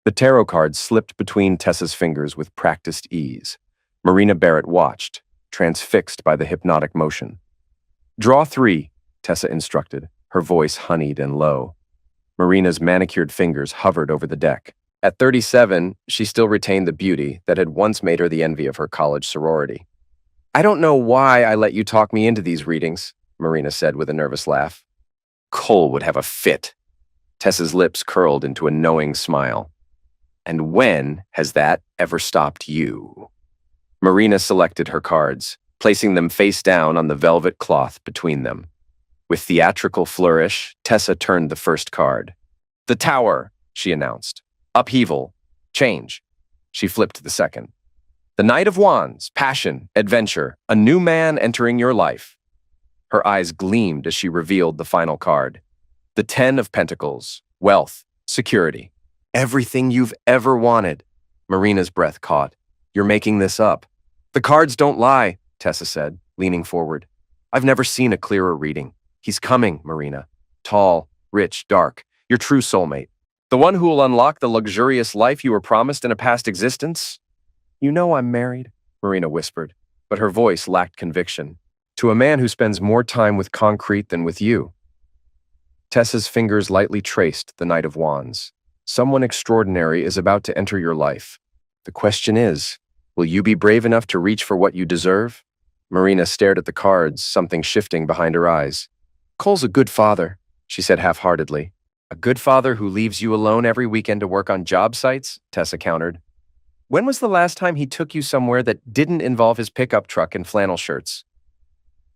The tarot cards slipped between Tessa's fingers with practiced ease. Marina Barrett watched, transfixed by the hypnotic motion. "Draw 3, Tessa instructed, her voice honeyed and low. Marina's manicured fingers hovered over the deck. At 37, she still retained the beauty that had once made her the envy of her college sorority. "I don't know why I let you talk me into these readings," Marina said with a nervous laugh. Cole would have a fit. Tessa's lips curled into a knowing smile. "And when has that ever stopped you?" Marina selected her cards, placing them face down on the velvet cloth between them. With theatrical flourish, Tessa turned the first card. "The Tower," she announced. "Upheaval. Change." She flipped the second. "The Knight of Wands. Passion. Adventure. A new man entering your life." Her eyes gleamed as she revealed the final card. "The 10 of Pentacles. Wealth. Security. Everything you've ever wanted." Marina's breath caught. "You're making this up." "The cards don't lie," Tessa said, leaning forward. "I've never seen a clearer reading. He's coming, Marina. Tall, rich, dark. Your true soulmate. The one who will unlock the luxurious life you were promised in a past existence." "You know I'm married," Marina whispered, but her voice lacked conviction. "To a man who spends more time with concrete than with you." Tessa's fingers lightly traced the Knight of Wands. "Someone extraordinary is about to enter your life. The question is, will you be brave enough to reach for what you deserve?" Marina stared at the cards, something shifting behind her eyes. "Cole's a good father," she said half-heartedly. "A good father who leaves you alone every weekend to work on job sites?" Tessa countered. "When was the last time he took you somewhere that didn't involve his pickup truck and flannel shirts?"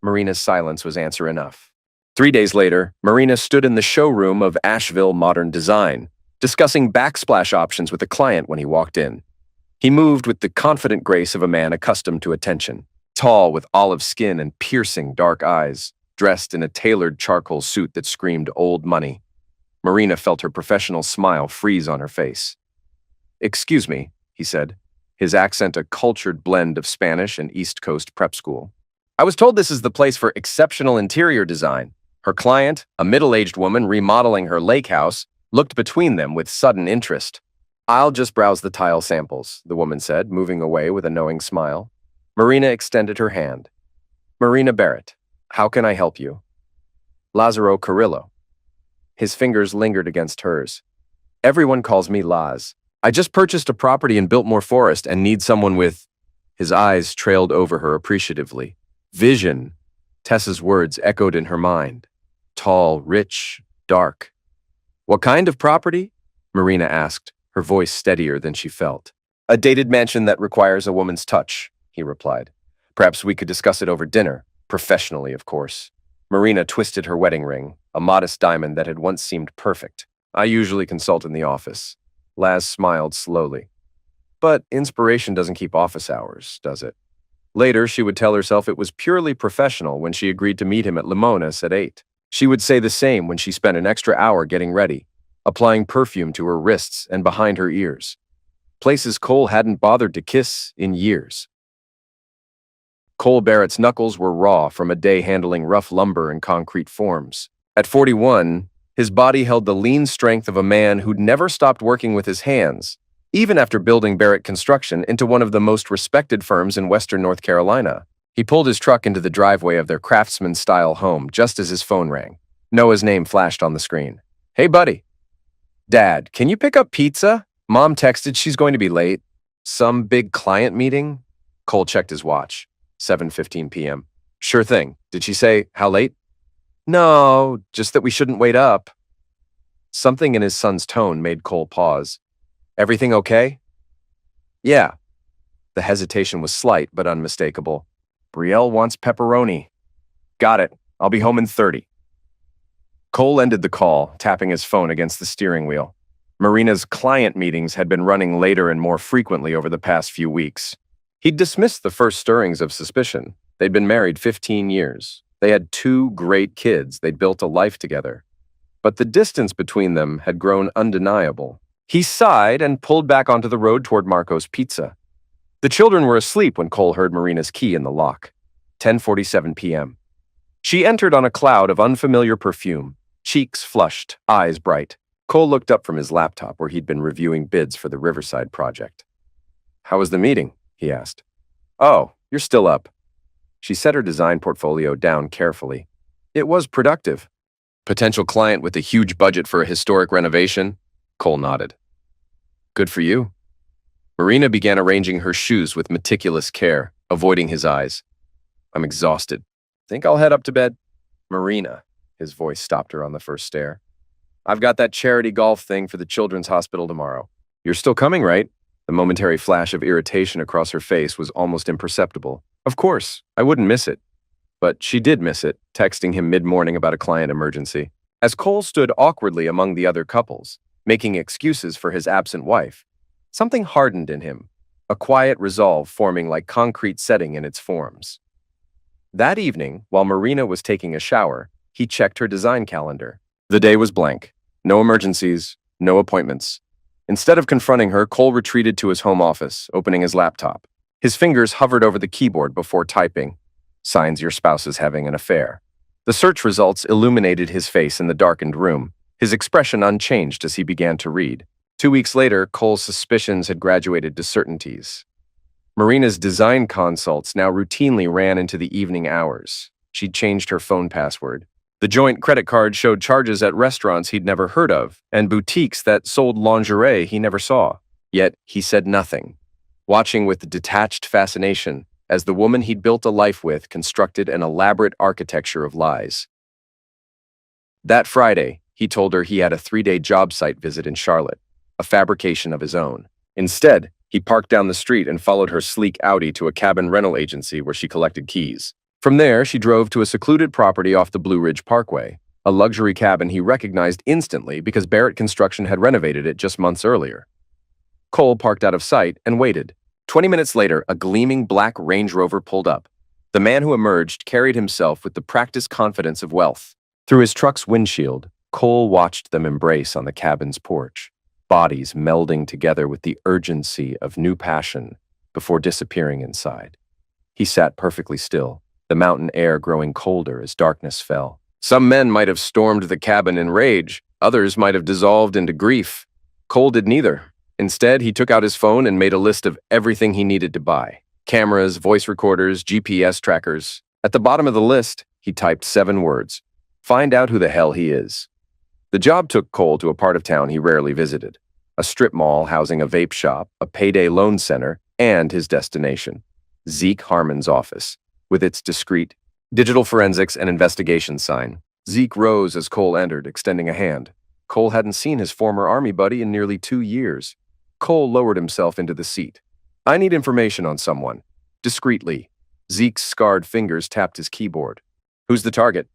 Marina's silence was answer enough. 3 days later, Marina stood in the showroom of Asheville Modern Design, discussing backsplash options with a client when he walked in. He moved with the confident grace of a man accustomed to attention, tall with olive skin and piercing dark eyes, dressed in a tailored charcoal suit that screamed old money. Marina felt her professional smile freeze on her face. "Excuse me," he said, his accent a cultured blend of Spanish and East Coast prep school. "I was told this is the place for exceptional interior design." Her client, a middle-aged woman remodeling her lake house, looked between them with sudden interest. "I'll just browse the tile samples," the woman said, moving away with a knowing smile. Marina extended her hand. "Marina Barrett, how can I help you?" "Lázaro Carrillo." His fingers lingered against hers. "Everyone calls me Laz. I just purchased a property in Biltmore Forest and need someone with—" His eyes trailed over her appreciatively. "Vision." Tessa's words echoed in her mind. "Tall, rich, dark." "What kind of property?" Marina asked, her voice steadier than she felt. "A dated mansion that requires a woman's touch," he replied. "Perhaps we could discuss it over dinner, professionally, of course." Marina twisted her wedding ring, a modest diamond that had once seemed perfect. "I usually consult in the office." Laz smiled slowly. "But inspiration doesn't keep office hours, does it?" Later, she would tell herself it was purely professional when she agreed to meet him at Limones at 8. She would say the same when she spent an extra hour getting ready, applying perfume to her wrists and behind her ears. Places Cole hadn't bothered to kiss in years. Cole Barrett's knuckles were raw from a day handling rough lumber and concrete forms. At 41, his body held the lean strength of a man who'd never stopped working with his hands, even after building Barrett Construction into one of the most respected firms in Western North Carolina. He pulled his truck into the driveway of their craftsman-style home just as his phone rang. Noah's name flashed on the screen. "Hey, buddy." "Dad, can you pick up pizza? Mom texted she's going to be late." "Some big client meeting?" Cole checked his watch. 7:15 p.m. "Sure thing. Did she say how late?" "No, just that we shouldn't wait up." Something in his son's tone made Cole pause. "Everything okay?" "Yeah." The hesitation was slight but unmistakable. "Brielle wants pepperoni." "Got it. I'll be home in 30. Cole ended the call, tapping his phone against the steering wheel. Marina's client meetings had been running later and more frequently over the past few weeks. He'd dismissed the first stirrings of suspicion. They'd been married 15 years. They had 2 great kids. They'd built a life together. But the distance between them had grown undeniable. He sighed and pulled back onto the road toward Marco's Pizza. The children were asleep when Cole heard Marina's key in the lock. 10:47 p.m. She entered on a cloud of unfamiliar perfume, cheeks flushed, eyes bright. Cole looked up from his laptop where he'd been reviewing bids for the Riverside project. "How was the meeting?" he asked. "Oh, you're still up." She set her design portfolio down carefully. "It was productive." "Potential client with a huge budget for a historic renovation?" Cole nodded. "Good for you." Marina began arranging her shoes with meticulous care, avoiding his eyes. "I'm exhausted. Think I'll head up to bed?" "Marina," his voice stopped her on the first stare. "I've got that charity golf thing for the children's hospital tomorrow. You're still coming, right?" The momentary flash of irritation across her face was almost imperceptible. Of course, I wouldn't miss it. But she did miss it, texting him mid-morning about a client emergency. As Cole stood awkwardly among the other couples, making excuses for his absent wife, something hardened in him, a quiet resolve forming like concrete setting in its forms. That evening, while Marina was taking a shower, he checked her design calendar. The day was blank. No emergencies, no appointments. Instead of confronting her, Cole retreated to his home office, opening his laptop. His fingers hovered over the keyboard before typing, "Signs your spouse is having an affair." The search results illuminated his face in the darkened room, his expression unchanged as he began to read. 2 weeks later, Cole's suspicions had graduated to certainties. Marina's design consults now routinely ran into the evening hours. She'd changed her phone password. The joint credit card showed charges at restaurants he'd never heard of and boutiques that sold lingerie he never saw. Yet he said nothing, watching with detached fascination as the woman he'd built a life with constructed an elaborate architecture of lies. That Friday, he told her he had a 3-day job site visit in Charlotte, a fabrication of his own. Instead, he parked down the street and followed her sleek Audi to a cabin rental agency where she collected keys. From there, she drove to a secluded property off the Blue Ridge Parkway, a luxury cabin he recognized instantly because Barrett Construction had renovated it just months earlier. Cole parked out of sight and waited. 20 minutes later, a gleaming black Range Rover pulled up. The man who emerged carried himself with the practiced confidence of wealth. Through his truck's windshield, Cole watched them embrace on the cabin's porch, bodies melding together with the urgency of new passion before disappearing inside. He sat perfectly still, the mountain air growing colder as darkness fell. Some men might have stormed the cabin in rage, others might have dissolved into grief. Cole did neither. Instead, he took out his phone and made a list of everything he needed to buy. Cameras, voice recorders, GPS trackers. At the bottom of the list, he typed 7 words. Find out who the hell he is. The job took Cole to a part of town he rarely visited. A strip mall housing a vape shop, a payday loan center, and his destination, Zeke Harmon's office, with its discreet digital forensics and investigation sign. Zeke rose as Cole entered, extending a hand. Cole hadn't seen his former army buddy in nearly 2 years. Cole lowered himself into the seat. I need information on someone. Discreetly, Zeke's scarred fingers tapped his keyboard. Who's the target?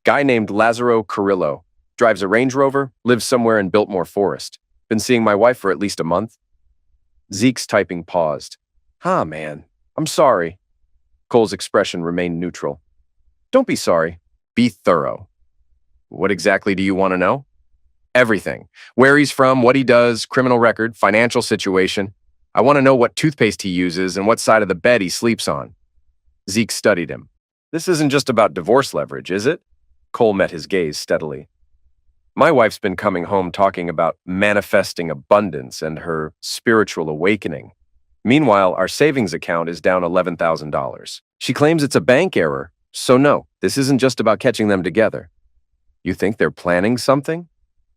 Guy named Lazaro Carrillo. Drives a Range Rover, lives somewhere in Biltmore Forest. Been seeing my wife for at least a month. Zeke's typing paused. Man, I'm sorry. Cole's expression remained neutral. Don't be sorry. Be thorough. What exactly do you want to know? Everything. Where he's from, what he does, criminal record, financial situation. I want to know what toothpaste he uses and what side of the bed he sleeps on. Zeke studied him. This isn't just about divorce leverage, is it? Cole met his gaze steadily. My wife's been coming home talking about manifesting abundance and her spiritual awakening. Meanwhile, our savings account is down $11,000. She claims it's a bank error, so no, this isn't just about catching them together. You think they're planning something?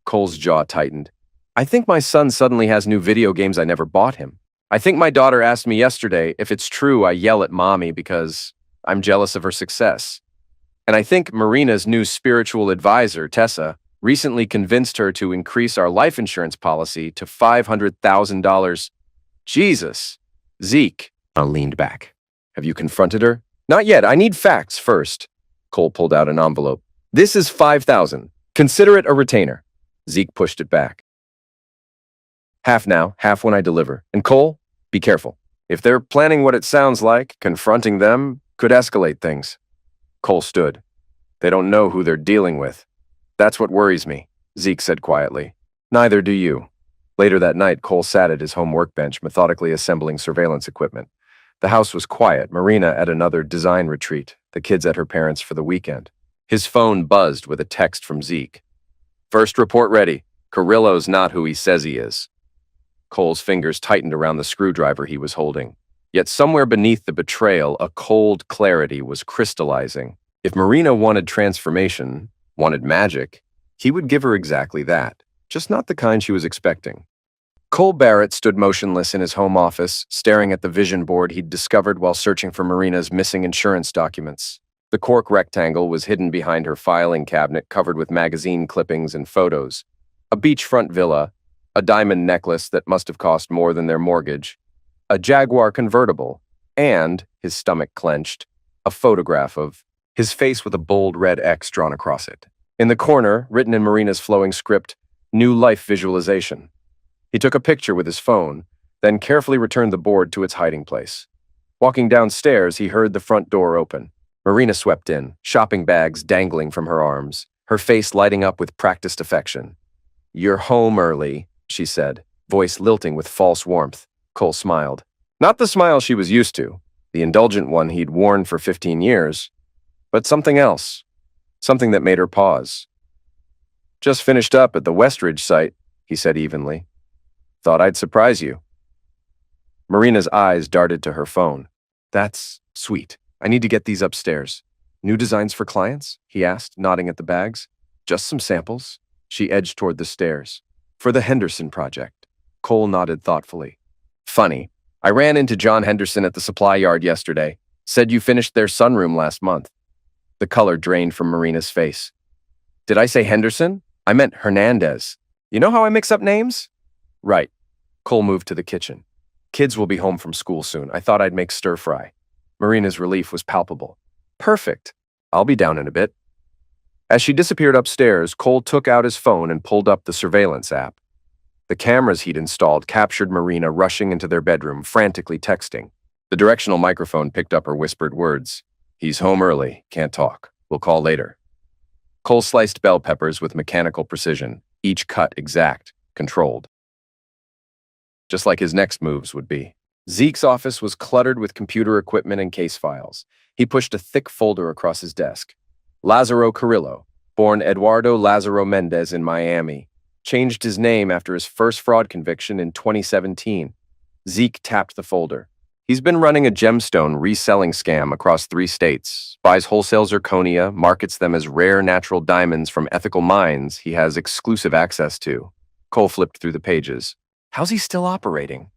Cole's jaw tightened. I think my son suddenly has new video games I never bought him. I think my daughter asked me yesterday if it's true I yell at mommy because I'm jealous of her success. And I think Marina's new spiritual advisor, Tessa, recently convinced her to increase our life insurance policy to $500,000. Jesus. Zeke leaned back. Have you confronted her? Not yet. I need facts first. Cole pulled out an envelope. This is $5,000. Consider it a retainer. Zeke pushed it back. Half now, half when I deliver. And Cole, be careful. If they're planning what it sounds like, confronting them could escalate things. Cole stood. They don't know who they're dealing with. That's what worries me, Zeke said quietly. Neither do you. Later that night, Cole sat at his home workbench, methodically assembling surveillance equipment. The house was quiet, Marina at another design retreat, the kids at her parents' for the weekend. His phone buzzed with a text from Zeke. First report ready. Carrillo's not who he says he is. Cole's fingers tightened around the screwdriver he was holding. Yet somewhere beneath the betrayal, a cold clarity was crystallizing. If Marina wanted transformation, wanted magic, he would give her exactly that, just not the kind she was expecting. Cole Barrett stood motionless in his home office, staring at the vision board he'd discovered while searching for Marina's missing insurance documents. The cork rectangle was hidden behind her filing cabinet covered with magazine clippings and photos. A beachfront villa, a diamond necklace that must have cost more than their mortgage, a Jaguar convertible, and, his stomach clenched, a photograph of his face with a bold red X drawn across it. In the corner, written in Marina's flowing script, New Life Visualization. He took a picture with his phone, then carefully returned the board to its hiding place. Walking downstairs, he heard the front door open. Marina swept in, shopping bags dangling from her arms, her face lighting up with practiced affection. "You're home early," she said, voice lilting with false warmth. Cole smiled. Not the smile she was used to, the indulgent one he'd worn for 15 years, but something else, something that made her pause. "Just finished up at the Westridge site," he said evenly. "Thought I'd surprise you." Marina's eyes darted to her phone. "That's sweet. I need to get these upstairs." "New designs for clients?" he asked, nodding at the bags. "Just some samples." She edged toward the stairs. "For the Henderson project." Cole nodded thoughtfully. "Funny. I ran into John Henderson at the supply yard yesterday. Said you finished their sunroom last month." The color drained from Marina's face. "Did I say Henderson? I meant Hernandez. You know how I mix up names?" "Right." Cole moved to the kitchen. "Kids will be home from school soon. I thought I'd make stir-fry." Marina's relief was palpable. "Perfect. I'll be down in a bit." As she disappeared upstairs, Cole took out his phone and pulled up the surveillance app. The cameras he'd installed captured Marina rushing into their bedroom, frantically texting. The directional microphone picked up her whispered words. "He's home early. Can't talk. We'll call later." Cole sliced bell peppers with mechanical precision, each cut exact, controlled. Just like his next moves would be. Zeke's office was cluttered with computer equipment and case files. He pushed a thick folder across his desk. Lázaro Carrillo, born Eduardo Lázaro Mendez in Miami, changed his name after his first fraud conviction in 2017. Zeke tapped the folder. He's been running a gemstone reselling scam across 3 states, buys wholesale zirconia, markets them as rare natural diamonds from ethical mines he has exclusive access to. Cole flipped through the pages. How's he still operating?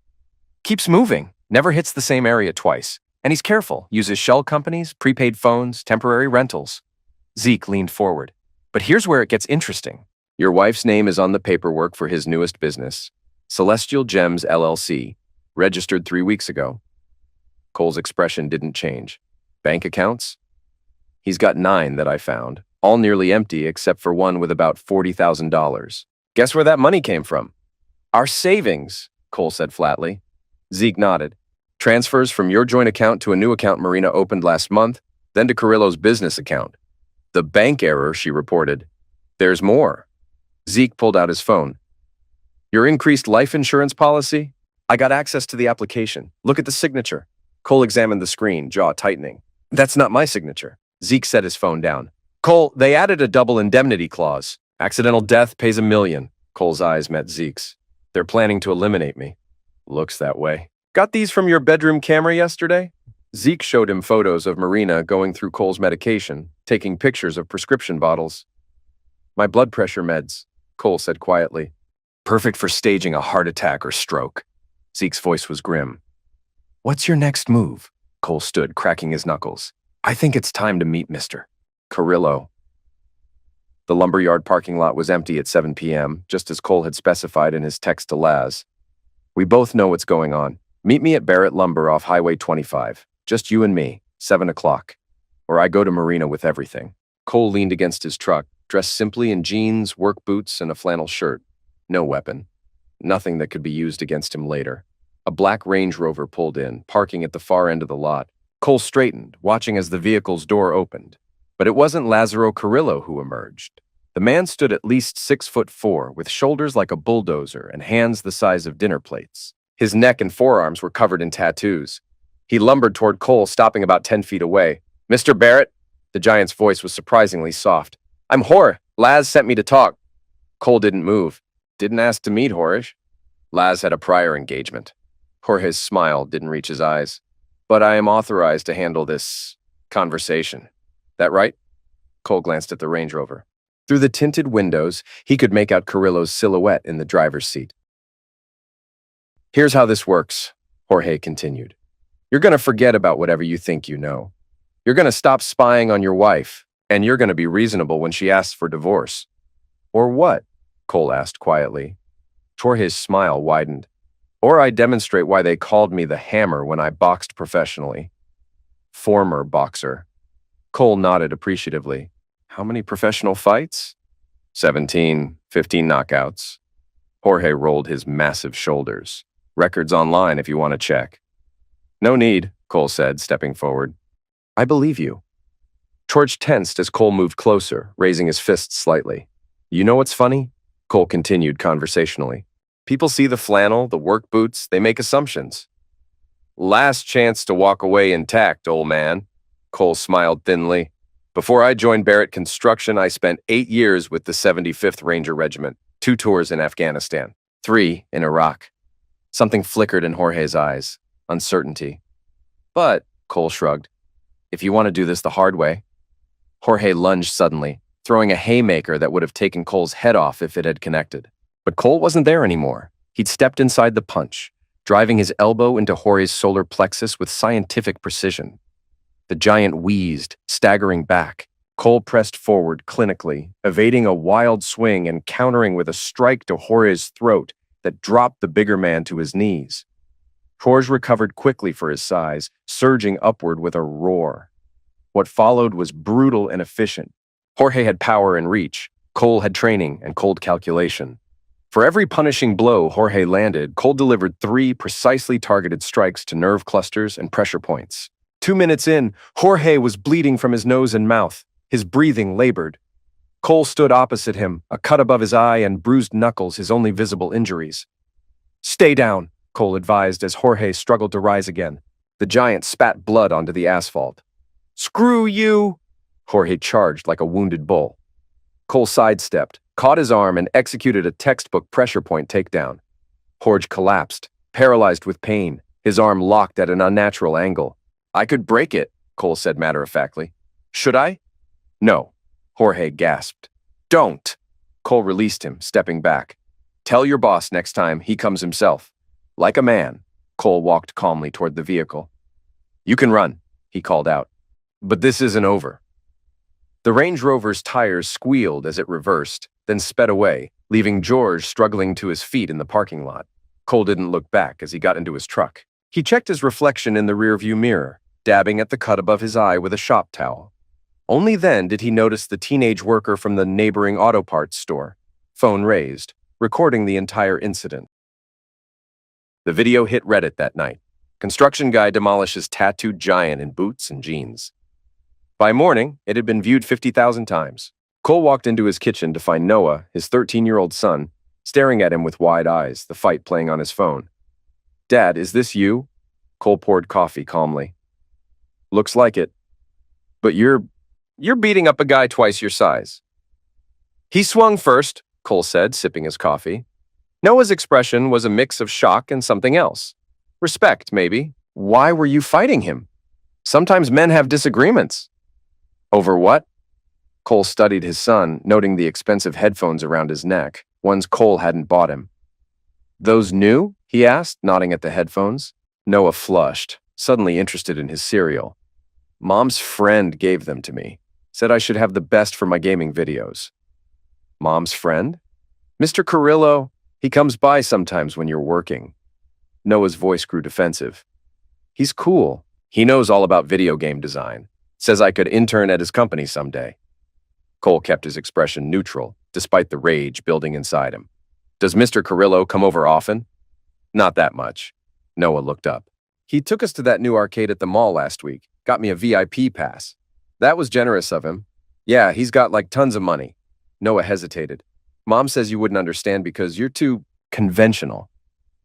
Keeps moving, never hits the same area twice. And he's careful, uses shell companies, prepaid phones, temporary rentals. Zeke leaned forward. But here's where it gets interesting. Your wife's name is on the paperwork for his newest business, Celestial Gems LLC, registered 3 weeks ago. Cole's expression didn't change. Bank accounts? He's got 9 that I found, all nearly empty except for one with about $40,000. Guess where that money came from? Our savings, Cole said flatly. Zeke nodded. Transfers from your joint account to a new account Marina opened last month, then to Carrillo's business account. The bank error, she reported. There's more. Zeke pulled out his phone. Your increased life insurance policy? I got access to the application. Look at the signature. Cole examined the screen, jaw tightening. That's not my signature. Zeke set his phone down. Cole, they added a double indemnity clause. Accidental death pays $1 million. Cole's eyes met Zeke's. They're planning to eliminate me. Looks that way. Got these from your bedroom camera yesterday? Zeke showed him photos of Marina going through Cole's medication, taking pictures of prescription bottles. My blood pressure meds, Cole said quietly. Perfect for staging a heart attack or stroke. Zeke's voice was grim. What's your next move? Cole stood, cracking his knuckles. I think it's time to meet Mr. Carrillo. The lumberyard parking lot was empty at 7 p.m., just as Cole had specified in his text to Laz. We both know what's going on. Meet me at Barrett Lumber off Highway 25. Just you and me, 7 o'clock. Or I go to Marina with everything. Cole leaned against his truck, dressed simply in jeans, work boots, and a flannel shirt. No weapon. Nothing that could be used against him later. A black Range Rover pulled in, parking at the far end of the lot. Cole straightened, watching as the vehicle's door opened. But it wasn't Lázaro Carrillo who emerged. The man stood at least 6'4", with shoulders like a bulldozer and hands the size of dinner plates. His neck and forearms were covered in tattoos. He lumbered toward Cole, stopping about 10 feet away. Mr. Barrett? The giant's voice was surprisingly soft. I'm Hor. Laz sent me to talk. Cole didn't move. Didn't ask to meet, Horish. Laz had a prior engagement. Jorge's smile didn't reach his eyes. But I am authorized to handle this conversation. That right? Cole glanced at the Range Rover. Through the tinted windows, he could make out Carrillo's silhouette in the driver's seat. Here's how this works, Jorge continued. You're going to forget about whatever you think you know. You're going to stop spying on your wife, and you're going to be reasonable when she asks for divorce. Or what? Cole asked quietly. Jorge's smile widened. Or I demonstrate why they called me the Hammer when I boxed professionally. Former boxer. Cole nodded appreciatively. How many professional fights? 17, 15 knockouts. Jorge rolled his massive shoulders. Records online if you want to check. No need, Cole said, stepping forward. I believe you. George tensed as Cole moved closer, raising his fists slightly. You know what's funny? Cole continued conversationally. People see the flannel, the work boots, they make assumptions. Last chance to walk away intact, old man. Cole smiled thinly. Before I joined Barrett Construction, I spent 8 years with the 75th Ranger Regiment, 2 tours in Afghanistan, 3 in Iraq. Something flickered in Jorge's eyes. Uncertainty. But, Cole shrugged, if you want to do this the hard way. Jorge lunged suddenly, throwing a haymaker that would have taken Cole's head off if it had connected. But Cole wasn't there anymore. He'd stepped inside the punch, driving his elbow into Jorge's solar plexus with scientific precision. The giant wheezed, staggering back. Cole pressed forward clinically, evading a wild swing and countering with a strike to Jorge's throat that dropped the bigger man to his knees. Jorge recovered quickly for his size, surging upward with a roar. What followed was brutal and efficient. Jorge had power and reach. Cole had training and cold calculation. For every punishing blow Jorge landed, Cole delivered 3 precisely targeted strikes to nerve clusters and pressure points. 2 minutes in, Jorge was bleeding from his nose and mouth. His breathing labored. Cole stood opposite him, a cut above his eye and bruised knuckles his only visible injuries. Stay down, Cole advised as Jorge struggled to rise again. The giant spat blood onto the asphalt. Screw you! Jorge charged like a wounded bull. Cole sidestepped, caught his arm, and executed a textbook pressure point takedown. Jorge collapsed, paralyzed with pain, his arm locked at an unnatural angle. I could break it, Cole said matter-of-factly. Should I? No, Jorge gasped. Don't! Cole released him, stepping back. Tell your boss next time he comes himself. Like a man, Cole walked calmly toward the vehicle. You can run, he called out. But this isn't over. The Range Rover's tires squealed as it reversed, then sped away, leaving George struggling to his feet in the parking lot. Cole didn't look back as he got into his truck. He checked his reflection in the rearview mirror, dabbing at the cut above his eye with a shop towel. Only then did he notice the teenage worker from the neighboring auto parts store, phone raised, recording the entire incident. The video hit Reddit that night. Construction guy demolishes tattooed giant in boots and jeans. By morning, it had been viewed 50,000 times. Cole walked into his kitchen to find Noah, his 13-year-old son, staring at him with wide eyes, the fight playing on his phone. Dad, is this you? Cole poured coffee calmly. Looks like it. But you're beating up a guy twice your size. He swung first, Cole said, sipping his coffee. Noah's expression was a mix of shock and something else. Respect, maybe. Why were you fighting him? Sometimes men have disagreements. Over what? Cole studied his son, noting the expensive headphones around his neck, ones Cole hadn't bought him. Those new? He asked, nodding at the headphones. Noah flushed, suddenly interested in his cereal. Mom's friend gave them to me. Said I should have the best for my gaming videos. Mom's friend? Mr. Carrillo, he comes by sometimes when you're working. Noah's voice grew defensive. He's cool. He knows all about video game design. Says I could intern at his company someday. Cole kept his expression neutral, despite the rage building inside him. Does Mr. Carrillo come over often? Not that much. Noah looked up. He took us to that new arcade at the mall last week. Got me a VIP pass. That was generous of him. Yeah, he's got like tons of money. Noah hesitated. Mom says you wouldn't understand because you're too conventional.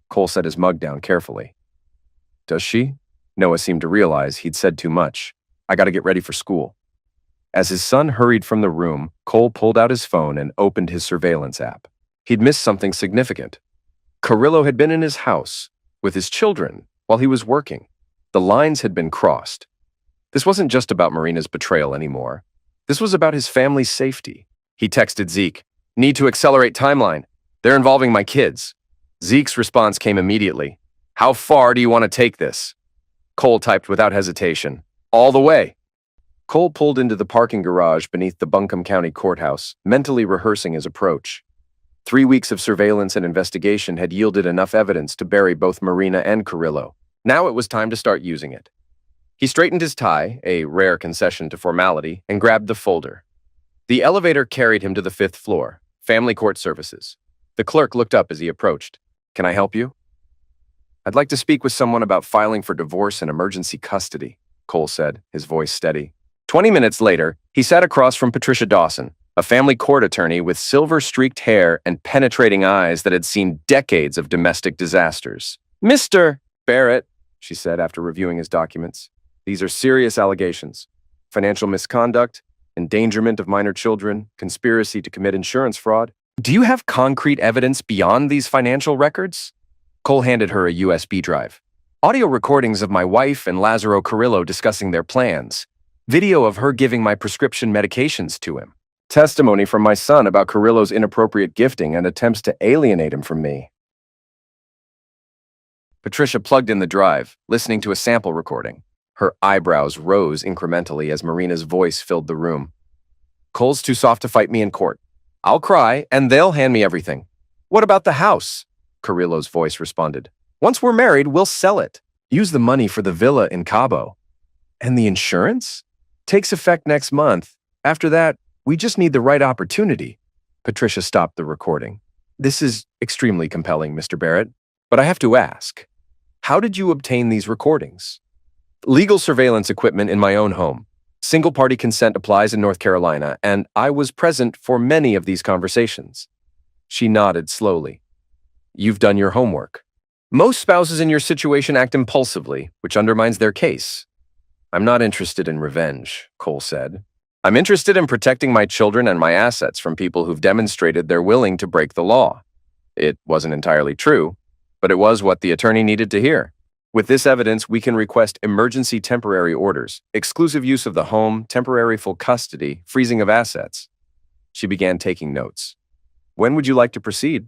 Cole set his mug down carefully. Does she? Noah seemed to realize he'd said too much. I gotta get ready for school. As his son hurried from the room, Cole pulled out his phone and opened his surveillance app. He'd missed something significant. Carrillo had been in his house, with his children, while he was working. The lines had been crossed. This wasn't just about Marina's betrayal anymore. This was about his family's safety. He texted Zeke, "Need to accelerate timeline. They're involving my kids." Zeke's response came immediately. "How far do you want to take this?" Cole typed without hesitation, "All the way." Cole pulled into the parking garage beneath the Buncombe County Courthouse, mentally rehearsing his approach. 3 weeks of surveillance and investigation had yielded enough evidence to bury both Marina and Carrillo. Now it was time to start using it. He straightened his tie, a rare concession to formality, and grabbed the folder. The elevator carried him to the 5th floor, Family Court Services. The clerk looked up as he approached. "Can I help you?" "I'd like to speak with someone about filing for divorce and emergency custody," Cole said, his voice steady. 20 minutes later, he sat across from Patricia Dawson, a family court attorney with silver-streaked hair and penetrating eyes that had seen decades of domestic disasters. "Mr. Barrett," she said after reviewing his documents, "these are serious allegations. Financial misconduct, endangerment of minor children, conspiracy to commit insurance fraud. Do you have concrete evidence beyond these financial records?" Cole handed her a USB drive. "Audio recordings of my wife and Lazaro Carrillo discussing their plans. Video of her giving my prescription medications to him. Testimony from my son about Carrillo's inappropriate gifting and attempts to alienate him from me." Patricia plugged in the drive, listening to a sample recording. Her eyebrows rose incrementally as Marina's voice filled the room. "Cole's too soft to fight me in court. I'll cry, and they'll hand me everything." "What about the house?" Carrillo's voice responded. "Once we're married, we'll sell it. Use the money for the villa in Cabo." "And the insurance?" "Takes effect next month. After that, we just need the right opportunity." Patricia stopped the recording. "This is extremely compelling, Mr. Barrett, but I have to ask, how did you obtain these recordings?" "Legal surveillance equipment in my own home. Single-party consent applies in North Carolina, and I was present for many of these conversations." She nodded slowly. "You've done your homework. Most spouses in your situation act impulsively, which undermines their case." "I'm not interested in revenge," Cole said. "I'm interested in protecting my children and my assets from people who've demonstrated they're willing to break the law." It wasn't entirely true, but it was what the attorney needed to hear. "With this evidence, we can request emergency temporary orders, exclusive use of the home, temporary full custody, freezing of assets." She began taking notes. "When would you like to proceed?"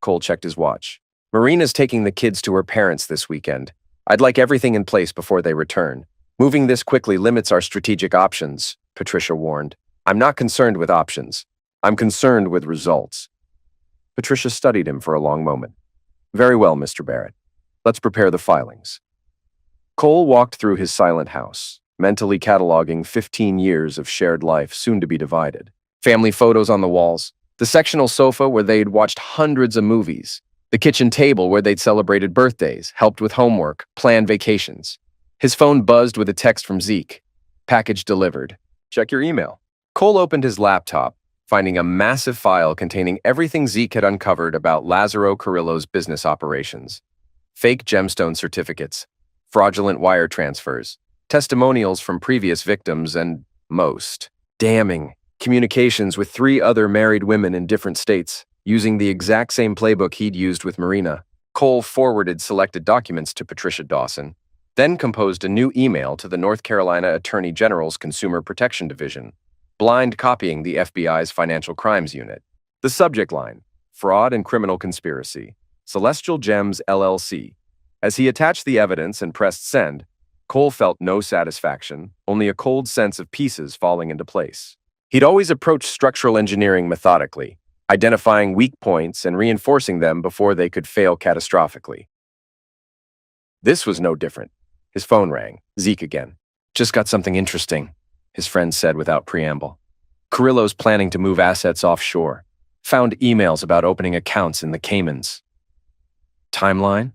Cole checked his watch. "Marina's taking the kids to her parents this weekend. I'd like everything in place before they return. Moving this quickly limits our strategic options," Patricia warned. "I'm not concerned with options. I'm concerned with results." Patricia studied him for a long moment. "Very well, Mr. Barrett. Let's prepare the filings." Cole walked through his silent house, mentally cataloging 15 years of shared life soon to be divided. Family photos on the walls, the sectional sofa where they'd watched hundreds of movies, the kitchen table where they'd celebrated birthdays, helped with homework, planned vacations. His phone buzzed with a text from Zeke. "Package delivered. Check your email." Cole opened his laptop, finding a massive file containing everything Zeke had uncovered about Lazaro Carrillo's business operations. Fake gemstone certificates, fraudulent wire transfers, testimonials from previous victims, and most damning communications with 3 other married women in different states, using the exact same playbook he'd used with Marina. Cole forwarded selected documents to Patricia Dawson, then composed a new email to the North Carolina Attorney General's Consumer Protection Division, blind copying the FBI's Financial Crimes Unit. The subject line: Fraud and Criminal Conspiracy, Celestial Gems LLC. As he attached the evidence and pressed send, Cole felt no satisfaction, only a cold sense of pieces falling into place. He'd always approached structural engineering methodically, identifying weak points and reinforcing them before they could fail catastrophically. This was no different. His phone rang. Zeke again. "Just got something interesting," his friend said without preamble. "Carrillo's planning to move assets offshore. Found emails about opening accounts in the Caymans." "Timeline?"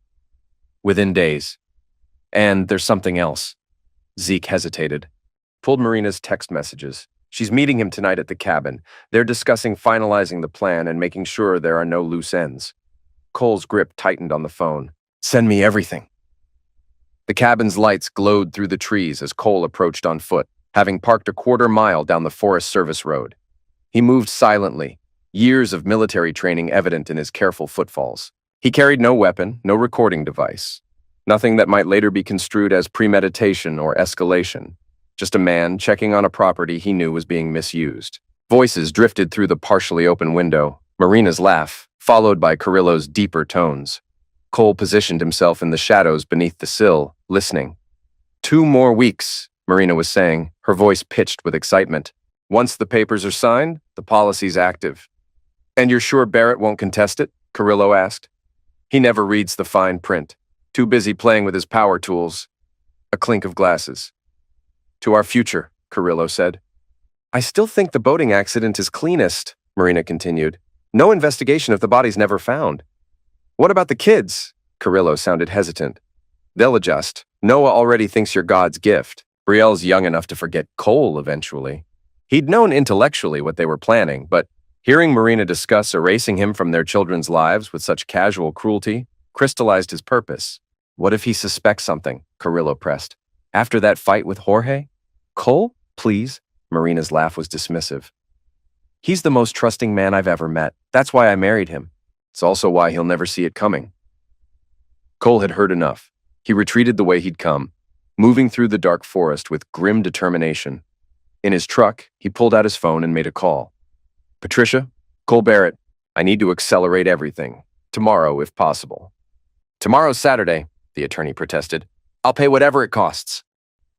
"Within days. And there's something else." Zeke hesitated. Pulled Marina's text messages. "She's meeting him tonight at the cabin. They're discussing finalizing the plan and making sure there are no loose ends." Cole's grip tightened on the phone. "Send me everything." The cabin's lights glowed through the trees as Cole approached on foot, having parked a quarter mile down the Forest Service road. He moved silently, years of military training evident in his careful footfalls. He carried no weapon, no recording device, nothing that might later be construed as premeditation or escalation, just a man checking on a property he knew was being misused. Voices drifted through the partially open window, Marina's laugh, followed by Carrillo's deeper tones. Cole positioned himself in the shadows beneath the sill, listening. 2 more weeks, Marina was saying, her voice pitched with excitement. Once the papers are signed, the policy's active. And you're sure Barrett won't contest it? Carrillo asked. He never reads the fine print. Too busy playing with his power tools. A clink of glasses. To our future, Carrillo said. I still think the boating accident is cleanest, Marina continued. No investigation if the body's never found. What about the kids? Carrillo sounded hesitant. They'll adjust. Noah already thinks you're God's gift. Brielle's young enough to forget Cole eventually. He'd known intellectually what they were planning, but hearing Marina discuss erasing him from their children's lives with such casual cruelty crystallized his purpose. What if he suspects something? Carrillo pressed. After that fight with Jorge? Cole, please? Marina's laugh was dismissive. He's the most trusting man I've ever met. That's why I married him. It's also why he'll never see it coming. Cole had heard enough. He retreated the way he'd come, moving through the dark forest with grim determination. In his truck, he pulled out his phone and made a call. Patricia, Cole Barrett, I need to accelerate everything. Tomorrow, if possible. Tomorrow's Saturday, the attorney protested. I'll pay whatever it costs.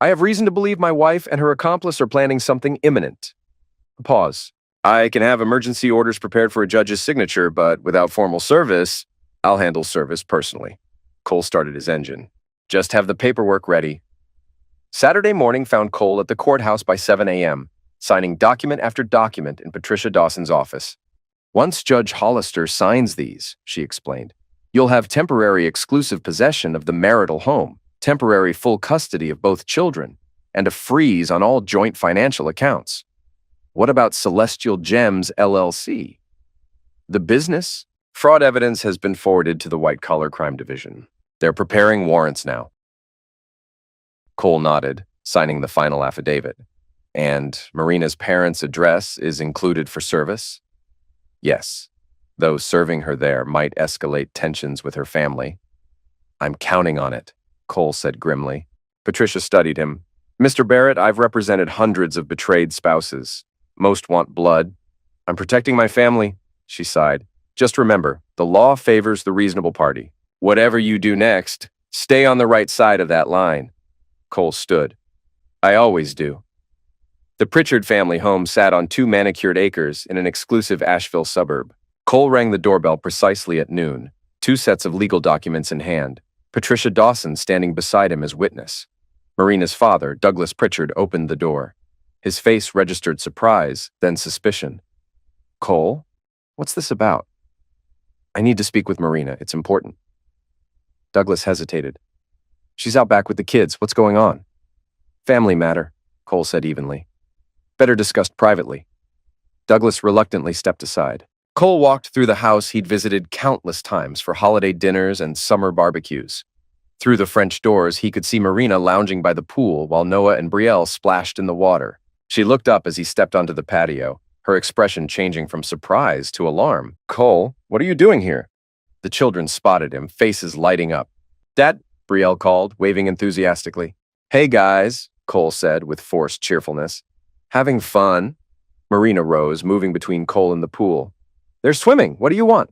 I have reason to believe my wife and her accomplice are planning something imminent. A pause. I can have emergency orders prepared for a judge's signature, but without formal service, I'll handle service personally. Cole started his engine. Just have the paperwork ready. Saturday morning found Cole at the courthouse by 7 a.m., signing document after document in Patricia Dawson's office. Once Judge Hollister signs these, she explained, you'll have temporary exclusive possession of the marital home, temporary full custody of both children, and a freeze on all joint financial accounts. What about Celestial Gems, LLC? The business? Fraud evidence has been forwarded to the White-Collar Crime Division. They're preparing warrants now. Cole nodded, signing the final affidavit. And Marina's parents' address is included for service? Yes, though serving her there might escalate tensions with her family. I'm counting on it, Cole said grimly. Patricia studied him. Mr. Barrett, I've represented hundreds of betrayed spouses. Most want blood. I'm protecting my family, she sighed. Just remember, the law favors the reasonable party. Whatever you do next, stay on the right side of that line. Cole stood. I always do. The Pritchard family home sat on 2 manicured acres in an exclusive Asheville suburb. Cole rang the doorbell precisely at noon, 2 sets of legal documents in hand, Patricia Dawson standing beside him as witness. Marina's father, Douglas Pritchard, opened the door. His face registered surprise, then suspicion. Cole? What's this about? I need to speak with Marina. It's important. Douglas hesitated. She's out back with the kids. What's going on? Family matter, Cole said evenly. Better discussed privately. Douglas reluctantly stepped aside. Cole walked through the house he'd visited countless times for holiday dinners and summer barbecues. Through the French doors, he could see Marina lounging by the pool while Noah and Brielle splashed in the water. She looked up as he stepped onto the patio, her expression changing from surprise to alarm. Cole, what are you doing here? The children spotted him, faces lighting up. Dad, Brielle called, waving enthusiastically. Hey guys, Cole said with forced cheerfulness. Having fun? Marina rose, moving between Cole and the pool. They're swimming. What do you want?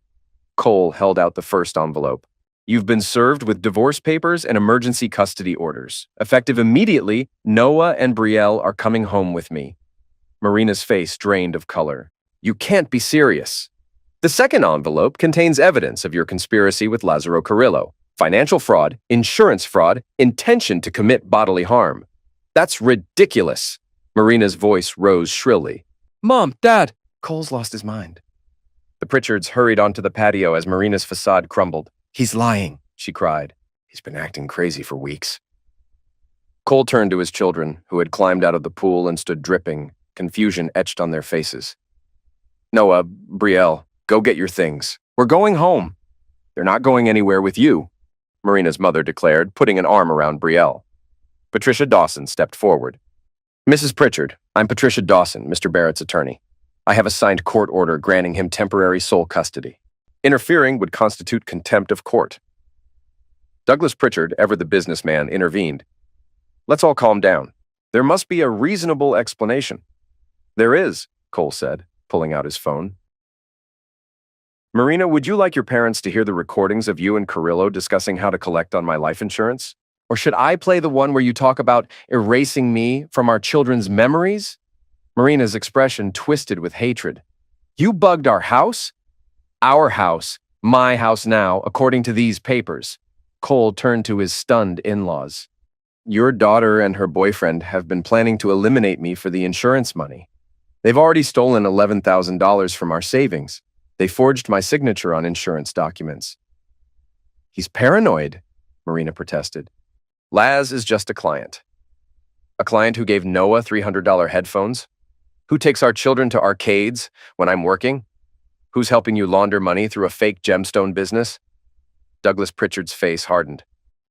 Cole held out the first envelope. You've been served with divorce papers and emergency custody orders. Effective immediately, Noah and Brielle are coming home with me. Marina's face drained of color. You can't be serious. The second envelope contains evidence of your conspiracy with Lazaro Carrillo. Financial fraud, insurance fraud, intention to commit bodily harm. That's ridiculous. Marina's voice rose shrilly. Mom, Dad! Cole's lost his mind. The Pritchards hurried onto the patio as Marina's facade crumbled. He's lying, she cried. He's been acting crazy for weeks. Cole turned to his children, who had climbed out of the pool and stood dripping, confusion etched on their faces. Noah, Brielle, go get your things. We're going home. They're not going anywhere with you, Marina's mother declared, putting an arm around Brielle. Patricia Dawson stepped forward. Mrs. Pritchard, I'm Patricia Dawson, Mr. Barrett's attorney. I have a signed court order granting him temporary sole custody. Interfering would constitute contempt of court. Douglas Pritchard, ever the businessman, intervened. Let's all calm down. There must be a reasonable explanation. There is, Cole said, pulling out his phone. Marina, would you like your parents to hear the recordings of you and Carrillo discussing how to collect on my life insurance? Or should I play the one where you talk about erasing me from our children's memories? Marina's expression twisted with hatred. You bugged our house? Our house, my house now, according to these papers. Cole turned to his stunned in-laws. Your daughter and her boyfriend have been planning to eliminate me for the insurance money. They've already stolen $11,000 from our savings. They forged my signature on insurance documents. He's paranoid, Marina protested. Laz is just a client. A client who gave Noah $300 headphones? Who takes our children to arcades when I'm working? Who's helping you launder money through a fake gemstone business? Douglas Pritchard's face hardened.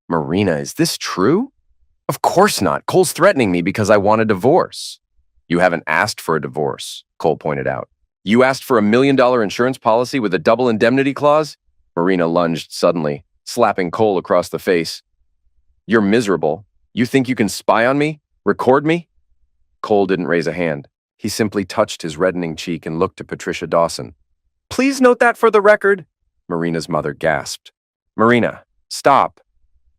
Marina, is this true? Of course not. Cole's threatening me because I want a divorce. You haven't asked for a divorce, Cole pointed out. You asked for $1 million insurance policy with a double indemnity clause? Marina lunged suddenly, slapping Cole across the face. You're miserable. You think you can spy on me? Record me? Cole didn't raise a hand. He simply touched his reddening cheek and looked at Patricia Dawson. Please note that for the record, Marina's mother gasped. Marina, stop.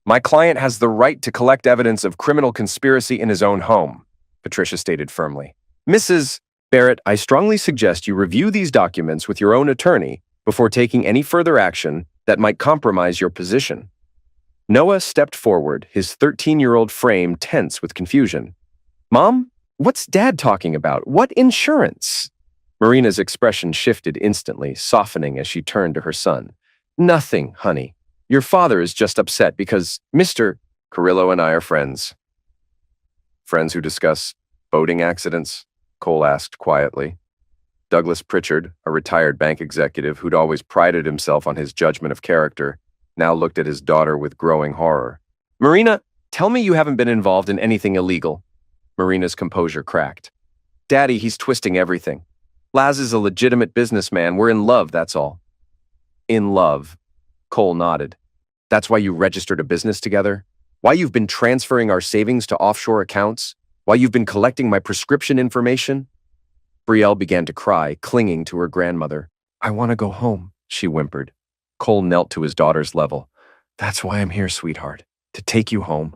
My client has the right to collect evidence of criminal conspiracy in his own home, Patricia stated firmly. Mrs. Barrett, I strongly suggest you review these documents with your own attorney before taking any further action that might compromise your position. Noah stepped forward, his 13-year-old frame tense with confusion. Mom, what's Dad talking about? What insurance? Marina's expression shifted instantly, softening as she turned to her son. Nothing, honey. Your father is just upset because Mr. Carrillo and I are friends. Friends who discuss boating accidents? Cole asked quietly. Douglas Pritchard, a retired bank executive who'd always prided himself on his judgment of character, now looked at his daughter with growing horror. Marina, tell me you haven't been involved in anything illegal. Marina's composure cracked. Daddy, he's twisting everything. Laz is a legitimate businessman. We're in love, that's all. In love. Cole nodded. That's why you registered a business together? Why you've been transferring our savings to offshore accounts? Why you've been collecting my prescription information? Brielle began to cry, clinging to her grandmother. I want to go home, she whimpered. Cole knelt to his daughter's level. That's why I'm here, sweetheart, to take you home.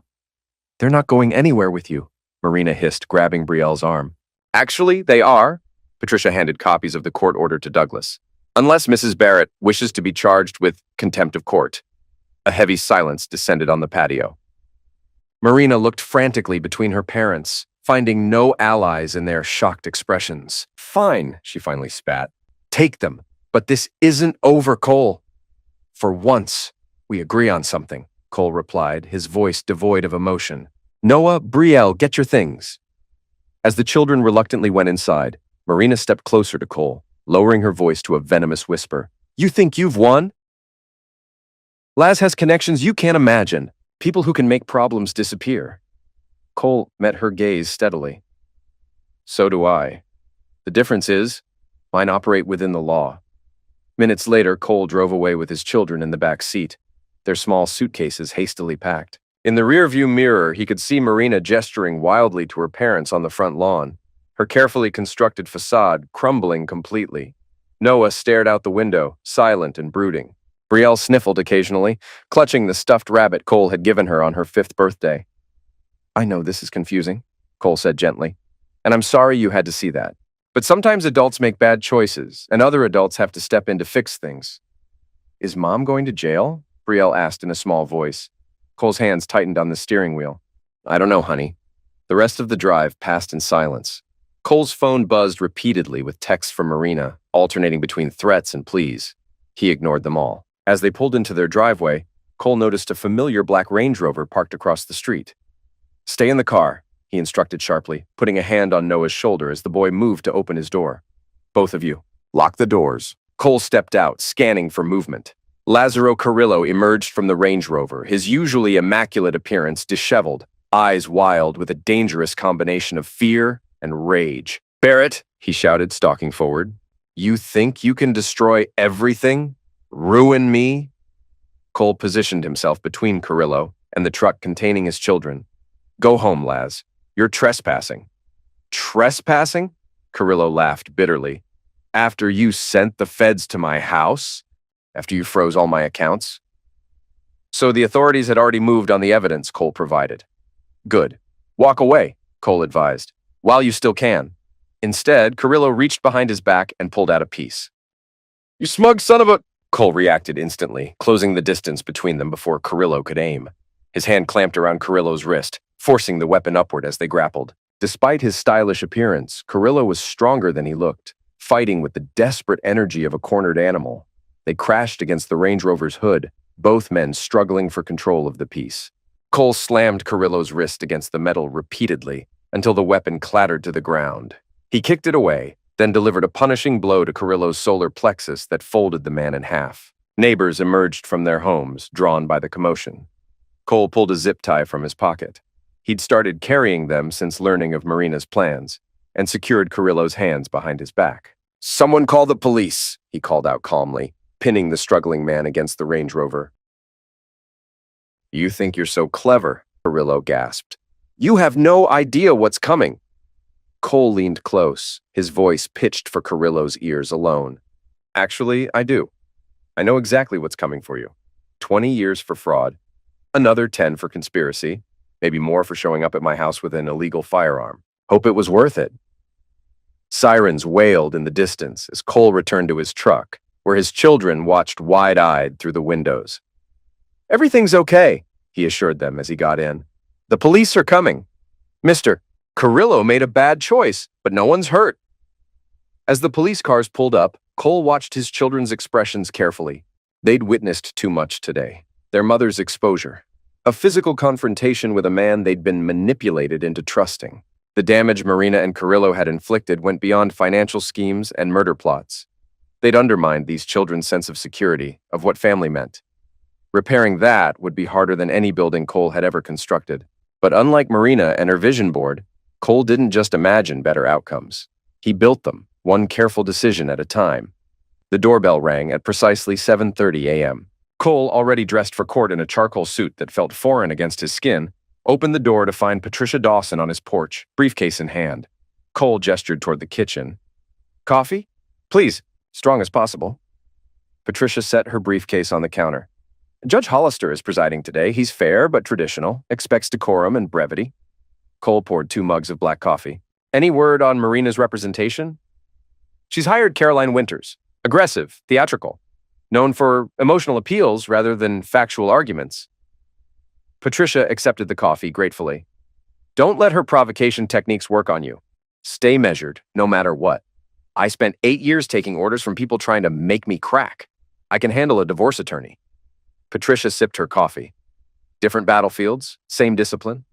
They're not going anywhere with you, Marina hissed, grabbing Brielle's arm. Actually, they are. Patricia handed copies of the court order to Douglas. Unless Mrs. Barrett wishes to be charged with contempt of court. A heavy silence descended on the patio. Marina looked frantically between her parents, finding no allies in their shocked expressions. Fine, she finally spat. Take them. But this isn't over, Cole. For once, we agree on something, Cole replied, his voice devoid of emotion. Noah, Brielle, get your things. As the children reluctantly went inside, Marina stepped closer to Cole, lowering her voice to a venomous whisper. You think you've won? Laz has connections you can't imagine. People who can make problems disappear. Cole met her gaze steadily. So do I. The difference is, mine operate within the law. Minutes later, Cole drove away with his children in the back seat, their small suitcases hastily packed. In the rearview mirror, he could see Marina gesturing wildly to her parents on the front lawn, her carefully constructed facade crumbling completely. Noah stared out the window, silent and brooding. Brielle sniffled occasionally, clutching the stuffed rabbit Cole had given her on her 5th birthday. I know this is confusing, Cole said gently, and I'm sorry you had to see that. But sometimes adults make bad choices, and other adults have to step in to fix things. Is Mom going to jail? Brielle asked in a small voice. Cole's hands tightened on the steering wheel. I don't know, honey. The rest of the drive passed in silence. Cole's phone buzzed repeatedly with texts from Marina, alternating between threats and pleas. He ignored them all. As they pulled into their driveway, Cole noticed a familiar black Range Rover parked across the street. Stay in the car, he instructed sharply, putting a hand on Noah's shoulder as the boy moved to open his door. Both of you, lock the doors. Cole stepped out, scanning for movement. Lazzaro Carrillo emerged from the Range Rover, his usually immaculate appearance disheveled, eyes wild with a dangerous combination of fear and rage. Barrett, he shouted, stalking forward. You think you can destroy everything? Ruin me? Cole positioned himself between Carrillo and the truck containing his children. Go home, Laz. You're trespassing. Trespassing? Carrillo laughed bitterly. After you sent the feds to my house? After you froze all my accounts? So the authorities had already moved on the evidence Cole provided. Good. Walk away, Cole advised, while you still can. Instead, Carrillo reached behind his back and pulled out a piece. You smug son of a... Cole reacted instantly, closing the distance between them before Carrillo could aim. His hand clamped around Carrillo's wrist, forcing the weapon upward as they grappled. Despite his stylish appearance, Carrillo was stronger than he looked, fighting with the desperate energy of a cornered animal. They crashed against the Range Rover's hood, both men struggling for control of the piece. Cole slammed Carrillo's wrist against the metal repeatedly until the weapon clattered to the ground. He kicked it away, then delivered a punishing blow to Carrillo's solar plexus that folded the man in half. Neighbors emerged from their homes, drawn by the commotion. Cole pulled a zip tie from his pocket. He'd started carrying them since learning of Marina's plans, and secured Carrillo's hands behind his back. Someone call the police, he called out calmly, pinning the struggling man against the Range Rover. You think you're so clever, Carrillo gasped. You have no idea what's coming. Cole leaned close, his voice pitched for Carrillo's ears alone. Actually, I do. I know exactly what's coming for you. 20 years for fraud, another 10 for conspiracy, maybe more for showing up at my house with an illegal firearm. Hope it was worth it. Sirens wailed in the distance as Cole returned to his truck, where his children watched wide-eyed through the windows. Everything's okay, he assured them as he got in. The police are coming. Mr. Carrillo made a bad choice, but no one's hurt. As the police cars pulled up, Cole watched his children's expressions carefully. They'd witnessed too much today. Their mother's exposure. A physical confrontation with a man they'd been manipulated into trusting. The damage Marina and Carrillo had inflicted went beyond financial schemes and murder plots. They'd undermined these children's sense of security, of what family meant. Repairing that would be harder than any building Cole had ever constructed. But unlike Marina and her vision board, Cole didn't just imagine better outcomes. He built them, one careful decision at a time. The doorbell rang at precisely 7:30 a.m. Cole, already dressed for court in a charcoal suit that felt foreign against his skin, opened the door to find Patricia Dawson on his porch, briefcase in hand. Cole gestured toward the kitchen. Coffee? Please, strong as possible. Patricia set her briefcase on the counter. Judge Hollister is presiding today. He's fair but traditional, expects decorum and brevity. Cole poured 2 mugs of black coffee. Any word on Marina's representation? She's hired Caroline Winters. Aggressive, theatrical. Known for emotional appeals rather than factual arguments. Patricia accepted the coffee gratefully. Don't let her provocation techniques work on you. Stay measured, no matter what. I spent 8 years taking orders from people trying to make me crack. I can handle a divorce attorney. Patricia sipped her coffee. Different battlefields, same discipline.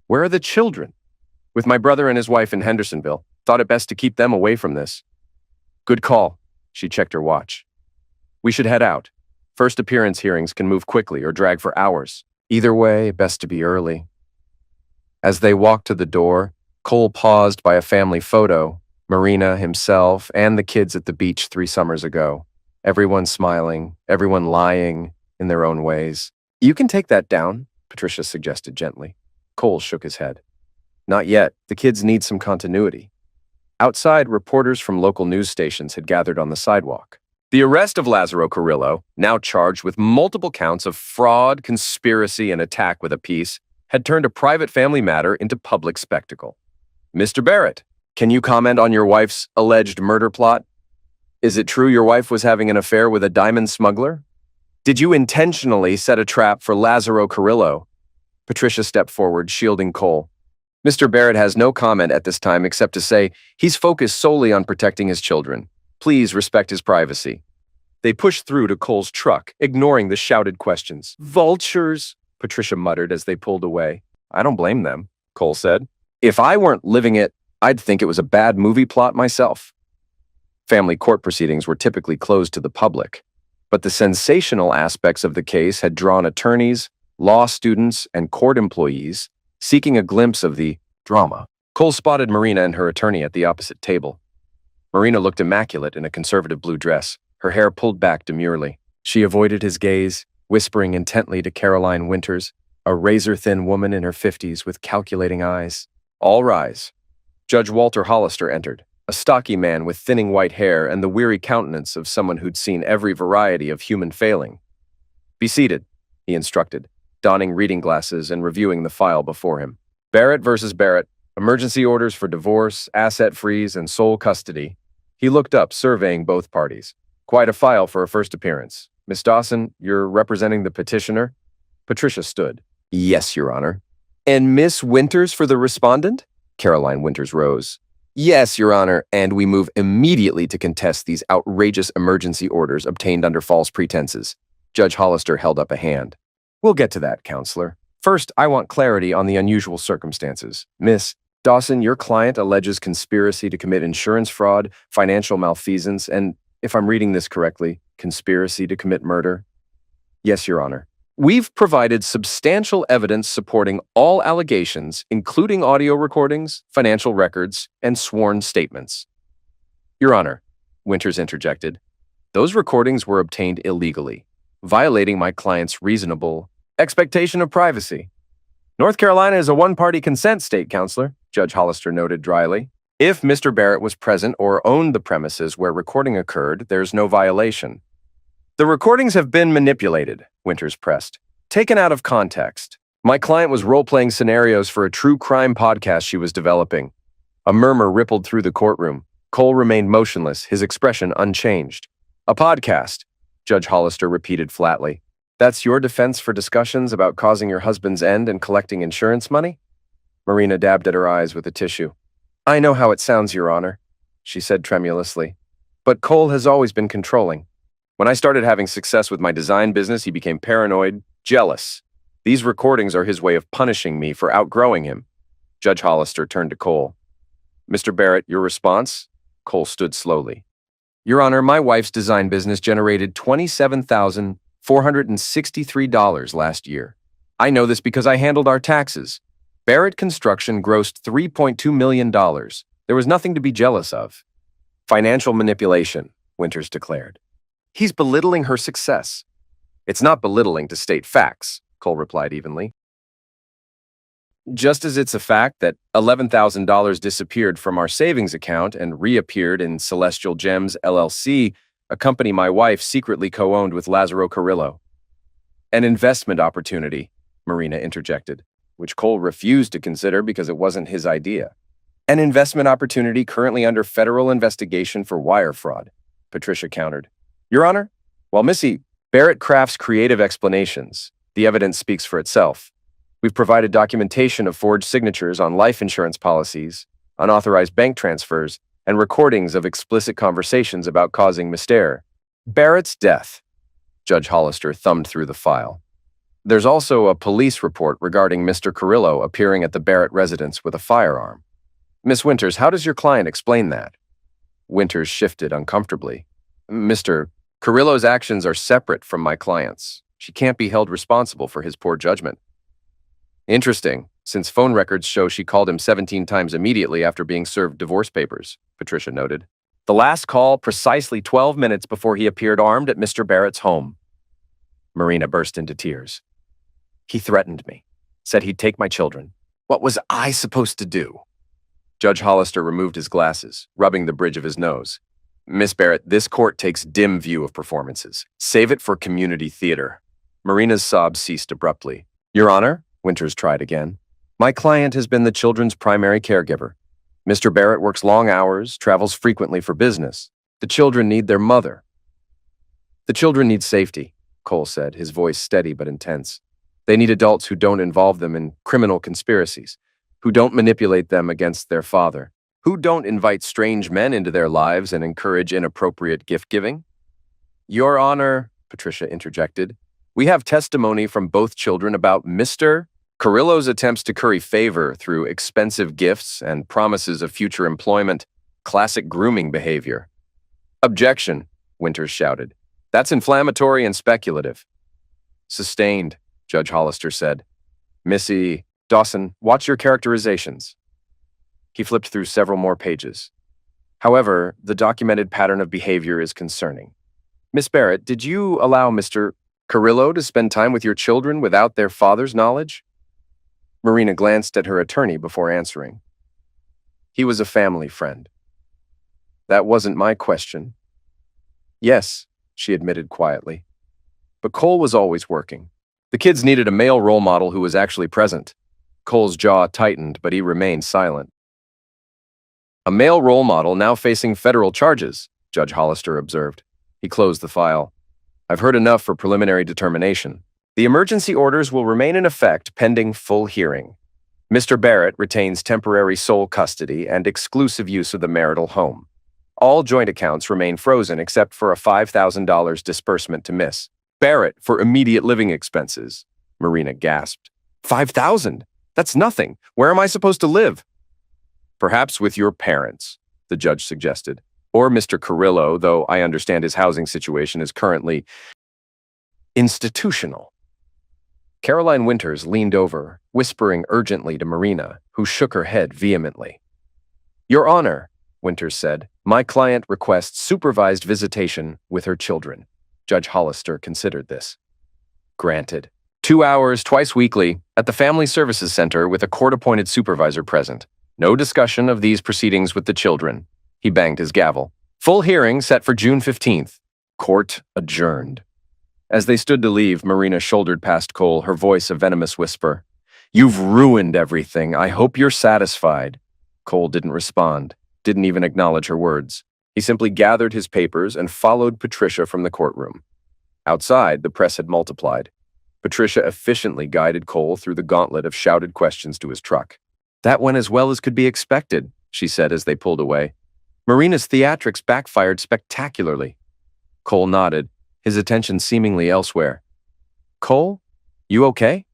Where are the children? With my brother and his wife in Hendersonville. Thought it best to keep them away from this. Good call. She checked her watch. We should head out. First appearance hearings can move quickly or drag for hours. Either way, best to be early. As they walked to the door, Cole paused by a family photo, Marina, himself, and the kids at the beach 3 summers ago. Everyone smiling, everyone lying in their own ways. You can take that down, Patricia suggested gently. Cole shook his head. Not yet. The kids need some continuity. Outside, reporters from local news stations had gathered on the sidewalk. The arrest of Lazaro Carrillo, now charged with multiple counts of fraud, conspiracy, and attack with a piece, had turned a private family matter into public spectacle. Mr. Barrett, can you comment on your wife's alleged murder plot? Is it true your wife was having an affair with a diamond smuggler? Did you intentionally set a trap for Lazaro Carrillo? Patricia stepped forward, shielding Cole. Mr. Barrett has no comment at this time except to say he's focused solely on protecting his children. Please respect his privacy. They pushed through to Cole's truck, ignoring the shouted questions. Vultures, Patricia muttered as they pulled away. I don't blame them, Cole said. If I weren't living it, I'd think it was a bad movie plot myself. Family court proceedings were typically closed to the public, but the sensational aspects of the case had drawn attorneys, law students, and court employees seeking a glimpse of the drama. Cole spotted Marina and her attorney at the opposite table. Marina looked immaculate in a conservative blue dress, her hair pulled back demurely. She avoided his gaze, whispering intently to Caroline Winters, a razor-thin woman in her 50s with calculating eyes. All rise. Judge Walter Hollister entered, a stocky man with thinning white hair and the weary countenance of someone who'd seen every variety of human failing. Be seated, he instructed, donning reading glasses and reviewing the file before him. Barrett versus Barrett, emergency orders for divorce, asset freeze, and sole custody. He looked up, surveying both parties. Quite a file for a first appearance. Miss Dawson, you're representing the petitioner? Patricia stood. Yes, Your Honor. And Miss Winters for the respondent? Caroline Winters rose. Yes, Your Honor, and we move immediately to contest these outrageous emergency orders obtained under false pretenses. Judge Hollister held up a hand. We'll get to that, Counselor. First, I want clarity on the unusual circumstances. Miss Dawson, your client alleges conspiracy to commit insurance fraud, financial malfeasance, and, if I'm reading this correctly, conspiracy to commit murder? Yes, Your Honor. We've provided substantial evidence supporting all allegations, including audio recordings, financial records, and sworn statements. Your Honor, Winters interjected, those recordings were obtained illegally, violating my client's reasonable expectation of privacy. North Carolina is a one-party consent state, Counselor, Judge Hollister noted dryly. If Mr. Barrett was present or owned the premises where recording occurred, there's no violation. The recordings have been manipulated, Winters pressed, taken out of context. My client was role-playing scenarios for a true crime podcast she was developing. A murmur rippled through the courtroom. Cole remained motionless, his expression unchanged. A podcast, Judge Hollister repeated flatly. That's your defense for discussions about causing your husband's end and collecting insurance money? Marina dabbed at her eyes with a tissue. I know how it sounds, Your Honor, she said tremulously. But Cole has always been controlling. When I started having success with my design business, he became paranoid, jealous. These recordings are his way of punishing me for outgrowing him. Judge Hollister turned to Cole. Mr. Barrett, your response? Cole stood slowly. Your Honor, my wife's design business generated $27,463 last year. I know this because I handled our taxes. Barrett Construction grossed $3.2 million. There was nothing to be jealous of. Financial manipulation, Winters declared. He's belittling her success. It's not belittling to state facts, Cole replied evenly. Just as it's a fact that $11,000 disappeared from our savings account and reappeared in Celestial Gems, LLC, a company my wife secretly co-owned with Lazaro Carrillo. An investment opportunity, Marina interjected, which Cole refused to consider because it wasn't his idea. An investment opportunity currently under federal investigation for wire fraud, Patricia countered. Your Honor, while Missy Barrett crafts creative explanations, the evidence speaks for itself. We've provided documentation of forged signatures on life insurance policies, unauthorized bank transfers, and recordings of explicit conversations about causing mistere. Barrett's death. Judge Hollister thumbed through the file. There's also a police report regarding Mr. Carrillo appearing at the Barrett residence with a firearm. Miss Winters, how does your client explain that? Winters shifted uncomfortably. Mr. Carrillo's actions are separate from my client's. She can't be held responsible for his poor judgment. Interesting, since phone records show she called him 17 times immediately after being served divorce papers, Patricia noted. The last call precisely 12 minutes before he appeared armed at Mr. Barrett's home. Marina burst into tears. He threatened me, said he'd take my children. What was I supposed to do? Judge Hollister removed his glasses, rubbing the bridge of his nose. Miss Barrett, this court takes dim view of performances. Save it for community theater. Marina's sobs ceased abruptly. Your Honor, Winters tried again. My client has been the children's primary caregiver. Mr. Barrett works long hours, travels frequently for business. The children need their mother. The children need safety, Cole said, his voice steady but intense. They need adults who don't involve them in criminal conspiracies, who don't manipulate them against their father, who don't invite strange men into their lives and encourage inappropriate gift-giving. Your Honor, Patricia interjected, we have testimony from both children about Mr. Carrillo's attempts to curry favor through expensive gifts and promises of future employment, classic grooming behavior. Objection, Winters shouted. That's inflammatory and speculative. Sustained, Judge Hollister said. Missy Dawson, watch your characterizations. He flipped through several more pages. However, the documented pattern of behavior is concerning. Miss Barrett, did you allow Mr. Carrillo to spend time with your children without their father's knowledge? Marina glanced at her attorney before answering. He was a family friend. That wasn't my question. Yes, she admitted quietly. But Cole was always working. The kids needed a male role model who was actually present. Cole's jaw tightened, but he remained silent. A male role model now facing federal charges, Judge Hollister observed. He closed the file. I've heard enough for preliminary determination. The emergency orders will remain in effect pending full hearing. Mr. Barrett retains temporary sole custody and exclusive use of the marital home. All joint accounts remain frozen except for a $5,000 disbursement to Miss Barrett for immediate living expenses. Marina gasped. $5,000? That's nothing. Where am I supposed to live? Perhaps with your parents, the judge suggested. Or Mr. Carrillo, though I understand his housing situation is currently institutional. Caroline Winters leaned over, whispering urgently to Marina, who shook her head vehemently. Your Honor, Winters said, my client requests supervised visitation with her children. Judge Hollister considered this. Granted. 2 hours, twice weekly, at the Family Services Center with a court-appointed supervisor present. No discussion of these proceedings with the children. He banged his gavel. Full hearing set for June 15th. Court adjourned. As they stood to leave, Marina shouldered past Cole, her voice a venomous whisper. You've ruined everything. I hope you're satisfied. Cole didn't respond, didn't even acknowledge her words. He simply gathered his papers and followed Patricia from the courtroom. Outside, the press had multiplied. Patricia efficiently guided Cole through the gauntlet of shouted questions to his truck. That went as well as could be expected, she said as they pulled away. Marina's theatrics backfired spectacularly. Cole nodded, his attention seemingly elsewhere. Cole, you okay?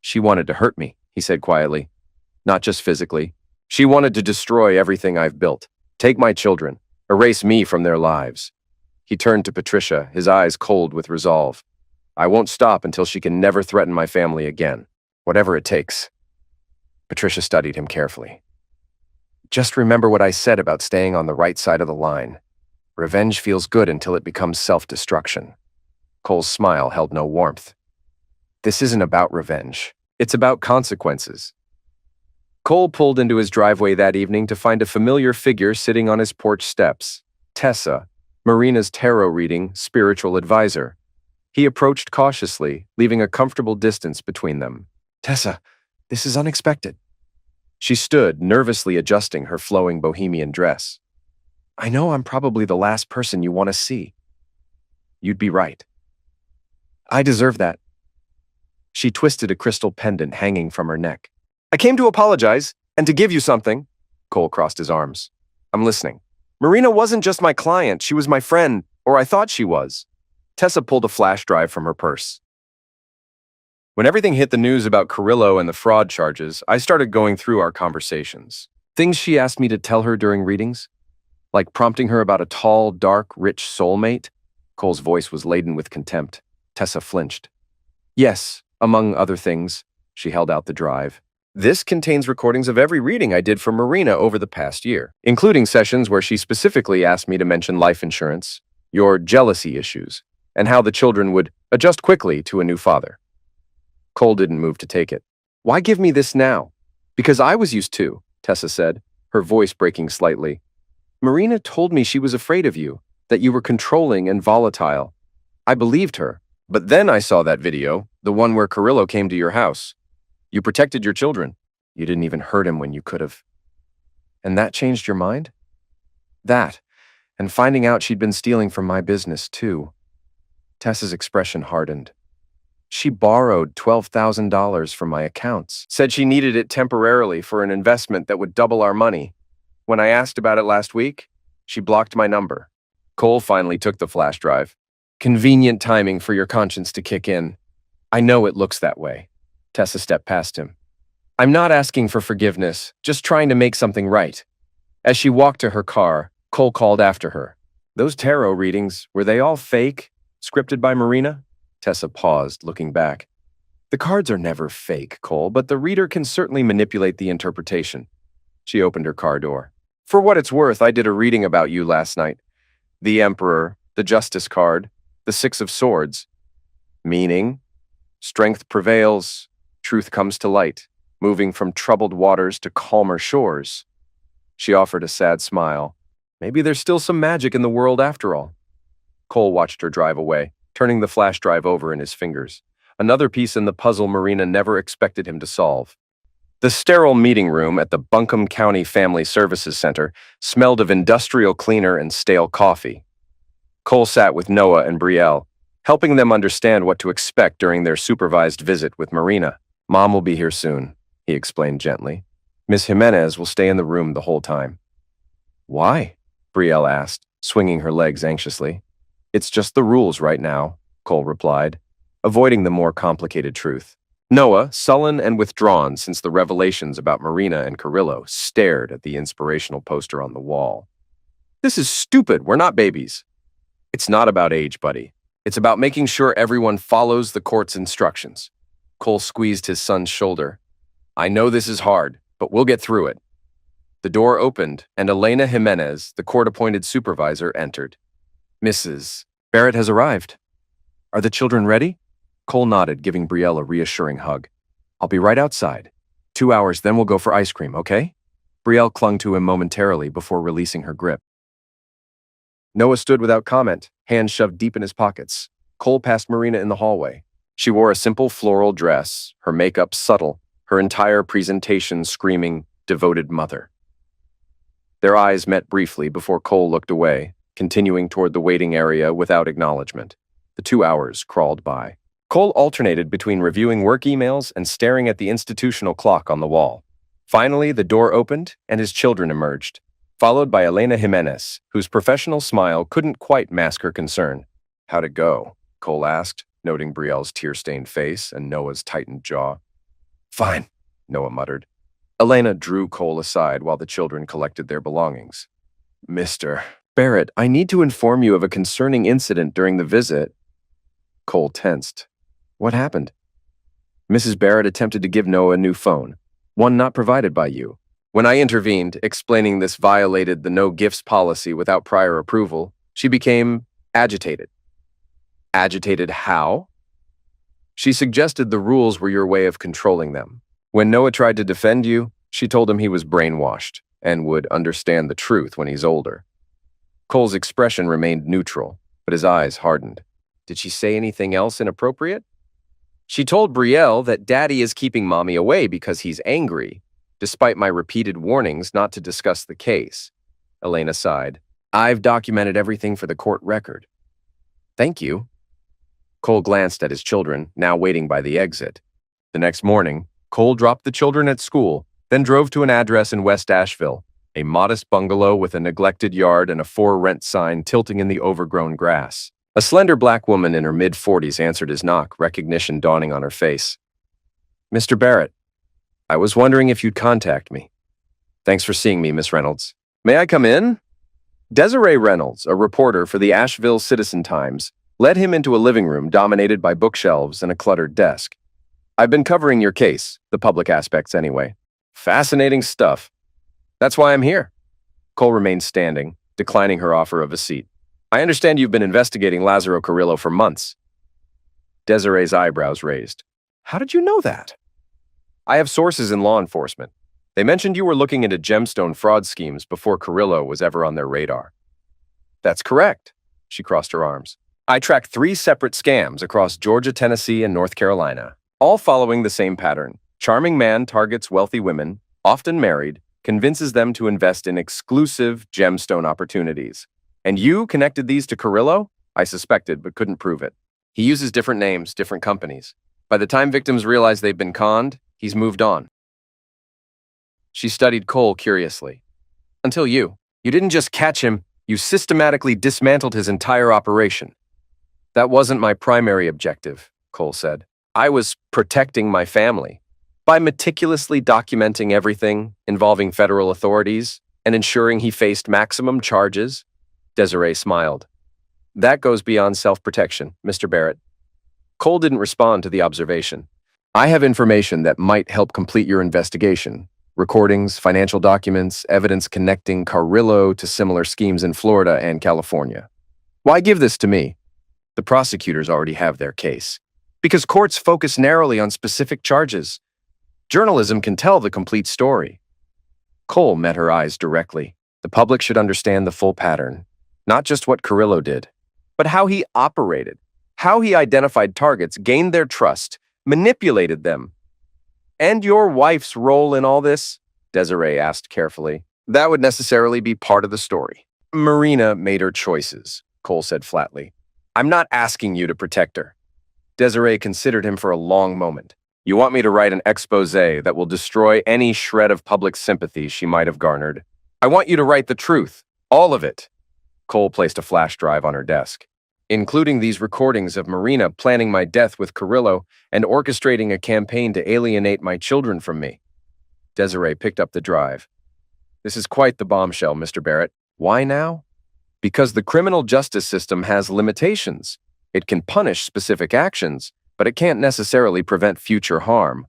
She wanted to hurt me, he said quietly. Not just physically. She wanted to destroy everything I've built. Take my children. Erase me from their lives. He turned to Patricia, his eyes cold with resolve. I won't stop until she can never threaten my family again. Whatever it takes. Patricia studied him carefully. Just remember what I said about staying on the right side of the line. Revenge feels good until it becomes self-destruction. Cole's smile held no warmth. This isn't about revenge. It's about consequences. Cole pulled into his driveway that evening to find a familiar figure sitting on his porch steps. Tessa, Marina's tarot reading spiritual advisor. He approached cautiously, leaving a comfortable distance between them. Tessa, this is unexpected. She stood, nervously adjusting her flowing bohemian dress. I know I'm probably the last person you want to see. You'd be right. I deserve that. She twisted a crystal pendant hanging from her neck. I came to apologize and to give you something. Cole crossed his arms. I'm listening. Marina wasn't just my client, she was my friend, or I thought she was. Tessa pulled a flash drive from her purse. When everything hit the news about Carrillo and the fraud charges, I started going through our conversations. Things she asked me to tell her during readings, like prompting her about a tall, dark, rich soulmate. Cole's voice was laden with contempt. Tessa flinched. Yes, among other things. She held out the drive. This contains recordings of every reading I did for Marina over the past year, including sessions where she specifically asked me to mention life insurance, your jealousy issues, and how the children would adjust quickly to a new father. Cole didn't move to take it. Why give me this now? Because I was used to, Tessa said, her voice breaking slightly. Marina told me she was afraid of you, that you were controlling and volatile. I believed her, but then I saw that video, the one where Carrillo came to your house. You protected your children. You didn't even hurt him when you could have. And that changed your mind? That, and finding out she'd been stealing from my business, too. Tessa's expression hardened. She borrowed $12,000 from my accounts, said she needed it temporarily for an investment that would double our money. When I asked about it last week, she blocked my number. Cole finally took the flash drive. Convenient timing for your conscience to kick in. I know it looks that way. Tessa stepped past him. I'm not asking for forgiveness, just trying to make something right. As she walked to her car, Cole called after her. Those tarot readings, were they all fake? Scripted by Marina? Tessa paused, looking back. The cards are never fake, Cole, but the reader can certainly manipulate the interpretation. She opened her car door. For what it's worth, I did a reading about you last night. The Emperor, the Justice card, the Six of Swords. Meaning, strength prevails, truth comes to light, moving from troubled waters to calmer shores. She offered a sad smile. Maybe there's still some magic in the world after all. Cole watched her drive away, turning the flash drive over in his fingers. Another piece in the puzzle Marina never expected him to solve. The sterile meeting room at the Buncombe County Family Services Center smelled of industrial cleaner and stale coffee. Cole sat with Noah and Brielle, helping them understand what to expect during their supervised visit with Marina. Mom will be here soon, he explained gently. Miss Jimenez will stay in the room the whole time. Why? Brielle asked, swinging her legs anxiously. It's just the rules right now, Cole replied, avoiding the more complicated truth. Noah, sullen and withdrawn since the revelations about Marina and Carrillo, stared at the inspirational poster on the wall. This is stupid. We're not babies. It's not about age, buddy. It's about making sure everyone follows the court's instructions. Cole squeezed his son's shoulder. I know this is hard, but we'll get through it. The door opened, and Elena Jimenez, the court-appointed supervisor, entered. Mrs. Barrett has arrived. Are the children ready? Cole nodded, giving Brielle a reassuring hug. I'll be right outside. 2 hours, then we'll go for ice cream, okay? Brielle clung to him momentarily before releasing her grip. Noah stood without comment, hands shoved deep in his pockets. Cole passed Marina in the hallway. She wore a simple floral dress, her makeup subtle, her entire presentation screaming, devoted mother. Their eyes met briefly before Cole looked away, continuing toward the waiting area without acknowledgement. The 2 hours crawled by. Cole alternated between reviewing work emails and staring at the institutional clock on the wall. Finally, the door opened and his children emerged, followed by Elena Jimenez, whose professional smile couldn't quite mask her concern. How'd it go? Cole asked, noting Brielle's tear-stained face and Noah's tightened jaw. Fine, Noah muttered. Elena drew Cole aside while the children collected their belongings. Mr. Barrett, I need to inform you of a concerning incident during the visit. Cole tensed. What happened? Mrs. Barrett attempted to give Noah a new phone, one not provided by you. When I intervened, explaining this violated the no gifts policy without prior approval, she became agitated. Agitated how? She suggested the rules were your way of controlling them. When Noah tried to defend you, she told him he was brainwashed and would understand the truth when he's older. Cole's expression remained neutral, but his eyes hardened. Did she say anything else inappropriate? She told Brielle that Daddy is keeping Mommy away because he's angry, despite my repeated warnings not to discuss the case. Elena sighed. I've documented everything for the court record. Thank you. Cole glanced at his children, now waiting by the exit. The next morning, Cole dropped the children at school, then drove to an address in West Asheville, a modest bungalow with a neglected yard and a for rent sign tilting in the overgrown grass. A slender black woman in her mid-40s answered his knock, recognition dawning on her face. Mr. Barrett, I was wondering if you'd contact me. Thanks for seeing me, Miss Reynolds. May I come in? Desiree Reynolds, a reporter for the Asheville Citizen-Times, led him into a living room dominated by bookshelves and a cluttered desk. I've been covering your case, the public aspects anyway. Fascinating stuff. That's why I'm here. Cole remained standing, declining her offer of a seat. I understand you've been investigating Lázaro Carrillo for months. Desiree's eyebrows raised. How did you know that? I have sources in law enforcement. They mentioned you were looking into gemstone fraud schemes before Carrillo was ever on their radar. That's correct. She crossed her arms. I tracked 3 separate scams across Georgia, Tennessee, and North Carolina, all following the same pattern. Charming man targets wealthy women, often married, convinces them to invest in exclusive gemstone opportunities. And you connected these to Carrillo? I suspected, but couldn't prove it. He uses different names, different companies. By the time victims realize they've been conned, he's moved on. She studied Cole curiously. Until you. You didn't just catch him, you systematically dismantled his entire operation. That wasn't my primary objective, Cole said. I was protecting my family by meticulously documenting everything involving federal authorities and ensuring he faced maximum charges. Desiree smiled. That goes beyond self-protection, Mr. Barrett. Cole didn't respond to the observation. I have information that might help complete your investigation, Recordings, financial documents, evidence connecting Carrillo to similar schemes in Florida and California. Why give this to me? The prosecutors already have their case. Because courts focus narrowly on specific charges. Journalism can tell the complete story. Cole met her eyes directly. The public should understand the full pattern, not just what Carrillo did, but how he operated, how he identified targets, gained their trust, manipulated them. And your wife's role in all this? Desiree asked carefully. That would necessarily be part of the story. Marina made her choices, Cole said flatly. I'm not asking you to protect her. Desiree considered him for a long moment. You want me to write an expose that will destroy any shred of public sympathy she might have garnered. I want you to write the truth, all of it. Cole placed a flash drive on her desk, including these recordings of Marina planning my death with Carrillo and orchestrating a campaign to alienate my children from me. Desiree picked up the drive. This is quite the bombshell, Mr. Barrett. Why now? Because the criminal justice system has limitations. It can punish specific actions, but it can't necessarily prevent future harm.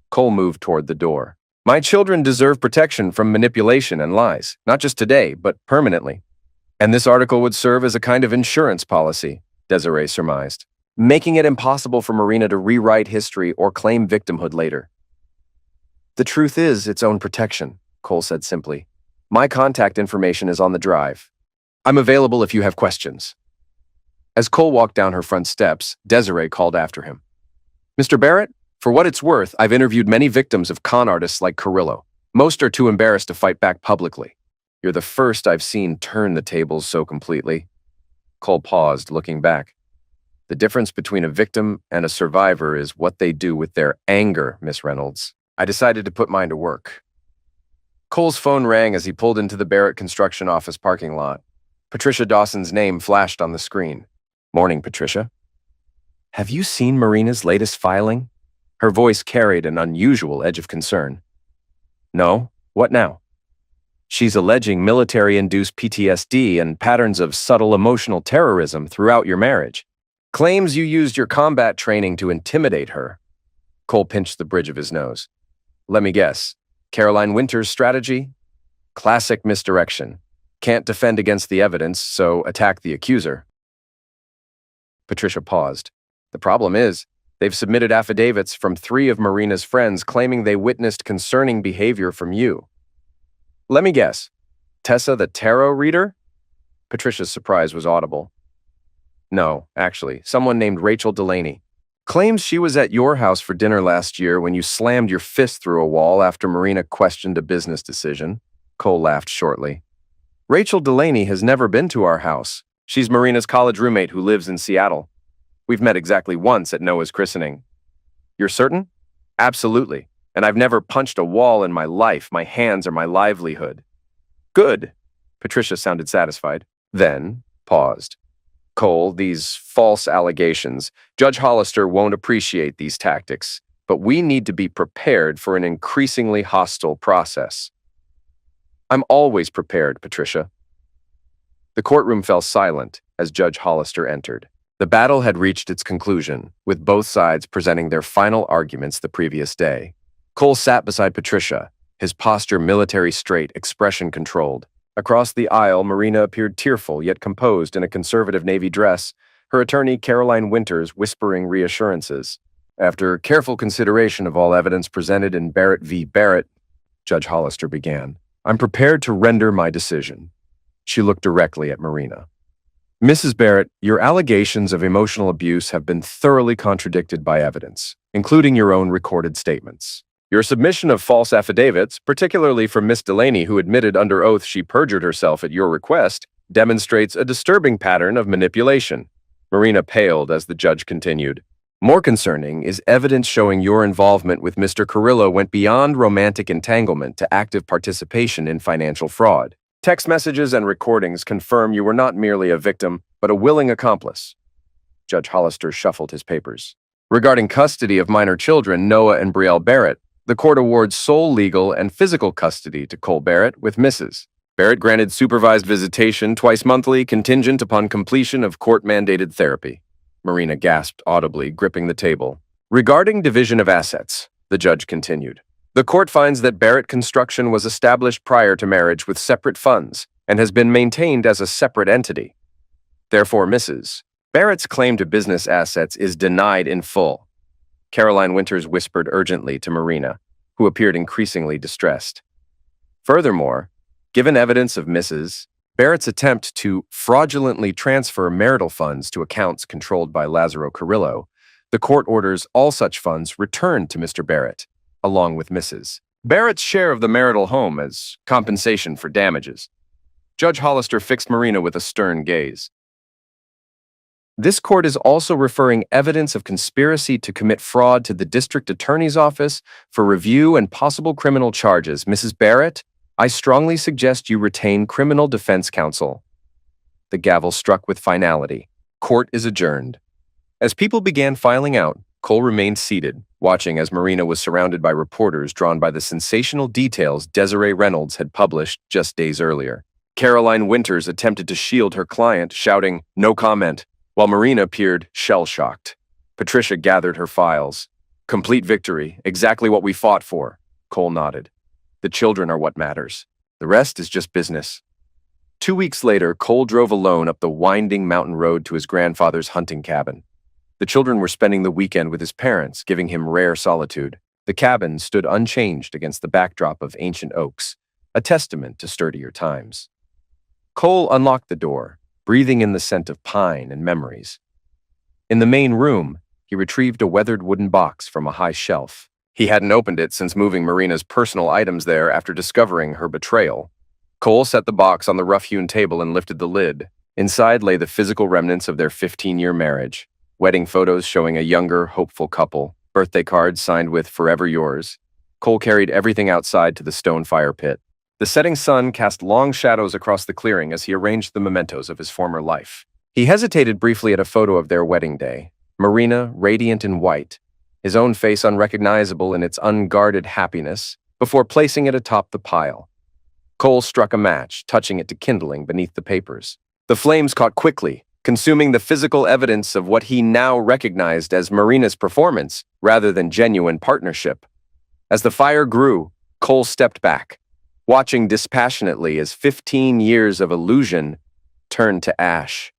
Cole moved toward the door. My children deserve protection from manipulation and lies, not just today, but permanently. And this article would serve as a kind of insurance policy, Desiree surmised, making it impossible for Marina to rewrite history or claim victimhood later. The truth is its own protection, Cole said simply. My contact information is on the drive. I'm available if you have questions. As Cole walked down her front steps, Desiree called after him. Mr. Barrett, for what it's worth, I've interviewed many victims of con artists like Carrillo. Most are too embarrassed to fight back publicly. You're the first I've seen turn the tables so completely. Cole paused, looking back. The difference between a victim and a survivor is what they do with their anger, Miss Reynolds. I decided to put mine to work. Cole's phone rang as he pulled into the Barrett construction office parking lot. Patricia Dawson's name flashed on the screen. Morning, Patricia. Have you seen Marina's latest filing? Her voice carried an unusual edge of concern. No, what now? She's alleging military-induced PTSD and patterns of subtle emotional terrorism throughout your marriage. Claims you used your combat training to intimidate her. Cole pinched the bridge of his nose. Let me guess. Caroline Winter's strategy? Classic misdirection. Can't defend against the evidence, so attack the accuser. Patricia paused. The problem is, they've submitted affidavits from 3 of Marina's friends claiming they witnessed concerning behavior from you. Let me guess. Tessa the tarot reader? Patricia's surprise was audible. No, actually, someone named Rachel Delaney. Claims she was at your house for dinner last year when you slammed your fist through a wall after Marina questioned a business decision. Cole laughed shortly. Rachel Delaney has never been to our house. She's Marina's college roommate who lives in Seattle. We've met exactly once at Noah's christening. You're certain? Absolutely. And I've never punched a wall in my life. My hands are my livelihood. Good. Patricia sounded satisfied. Then paused. Cole, these false allegations. Judge Hollister won't appreciate these tactics, but we need to be prepared for an increasingly hostile process. I'm always prepared, Patricia. The courtroom fell silent as Judge Hollister entered. The battle had reached its conclusion, with both sides presenting their final arguments the previous day. Cole sat beside Patricia, his posture military straight, expression controlled. Across the aisle, Marina appeared tearful yet composed in a conservative navy dress, her attorney Caroline Winters whispering reassurances. After careful consideration of all evidence presented in Barrett v. Barrett, Judge Hollister began, I'm prepared to render my decision. She looked directly at Marina. Mrs. Barrett, your allegations of emotional abuse have been thoroughly contradicted by evidence, including your own recorded statements. Your submission of false affidavits, particularly from Miss Delaney, who admitted under oath she perjured herself at your request, demonstrates a disturbing pattern of manipulation. Marina paled as the judge continued. More concerning is evidence showing your involvement with Mr. Carrillo went beyond romantic entanglement to active participation in financial fraud. Text messages and recordings confirm you were not merely a victim, but a willing accomplice. Judge Hollister shuffled his papers. Regarding custody of minor children, Noah and Brielle Barrett, the court awards sole legal and physical custody to Cole Barrett with Mrs. Barrett granted supervised visitation twice monthly contingent upon completion of court-mandated therapy. Marina gasped audibly, gripping the table. Regarding division of assets, the judge continued. The court finds that Barrett Construction was established prior to marriage with separate funds and has been maintained as a separate entity. Therefore, Mrs. Barrett's claim to business assets is denied in full. Caroline Winters whispered urgently to Marina, who appeared increasingly distressed. Furthermore, given evidence of Mrs. Barrett's attempt to fraudulently transfer marital funds to accounts controlled by Lazaro Carrillo, the court orders all such funds returned to Mr. Barrett, along with Mrs. Barrett's share of the marital home as compensation for damages. Judge Hollister fixed Marina with a stern gaze. This court is also referring evidence of conspiracy to commit fraud to the district attorney's office for review and possible criminal charges. Mrs. Barrett, I strongly suggest you retain criminal defense counsel. The gavel struck with finality. Court is adjourned. As people began filing out, Cole remained seated, watching as Marina was surrounded by reporters drawn by the sensational details Desiree Reynolds had published just days earlier. Caroline Winters attempted to shield her client, shouting, "No comment," while Marina appeared shell-shocked. Patricia gathered her files. "Complete victory, exactly what we fought for," Cole nodded. "The children are what matters. The rest is just business." 2 weeks later, Cole drove alone up the winding mountain road to his grandfather's hunting cabin. The children were spending the weekend with his parents, giving him rare solitude. The cabin stood unchanged against the backdrop of ancient oaks, a testament to sturdier times. Cole unlocked the door, breathing in the scent of pine and memories. In the main room, he retrieved a weathered wooden box from a high shelf. He hadn't opened it since moving Marina's personal items there after discovering her betrayal. Cole set the box on the rough-hewn table and lifted the lid. Inside lay the physical remnants of their 15-year marriage. Wedding photos showing a younger, hopeful couple, birthday cards signed with "Forever Yours." Cole carried everything outside to the stone fire pit. The setting sun cast long shadows across the clearing as he arranged the mementos of his former life. He hesitated briefly at a photo of their wedding day, Marina radiant in white, his own face unrecognizable in its unguarded happiness, before placing it atop the pile. Cole struck a match, touching it to kindling beneath the papers. The flames caught quickly, consuming the physical evidence of what he now recognized as Marina's performance rather than genuine partnership. As the fire grew, Cole stepped back, watching dispassionately as 15 years of illusion turned to ash.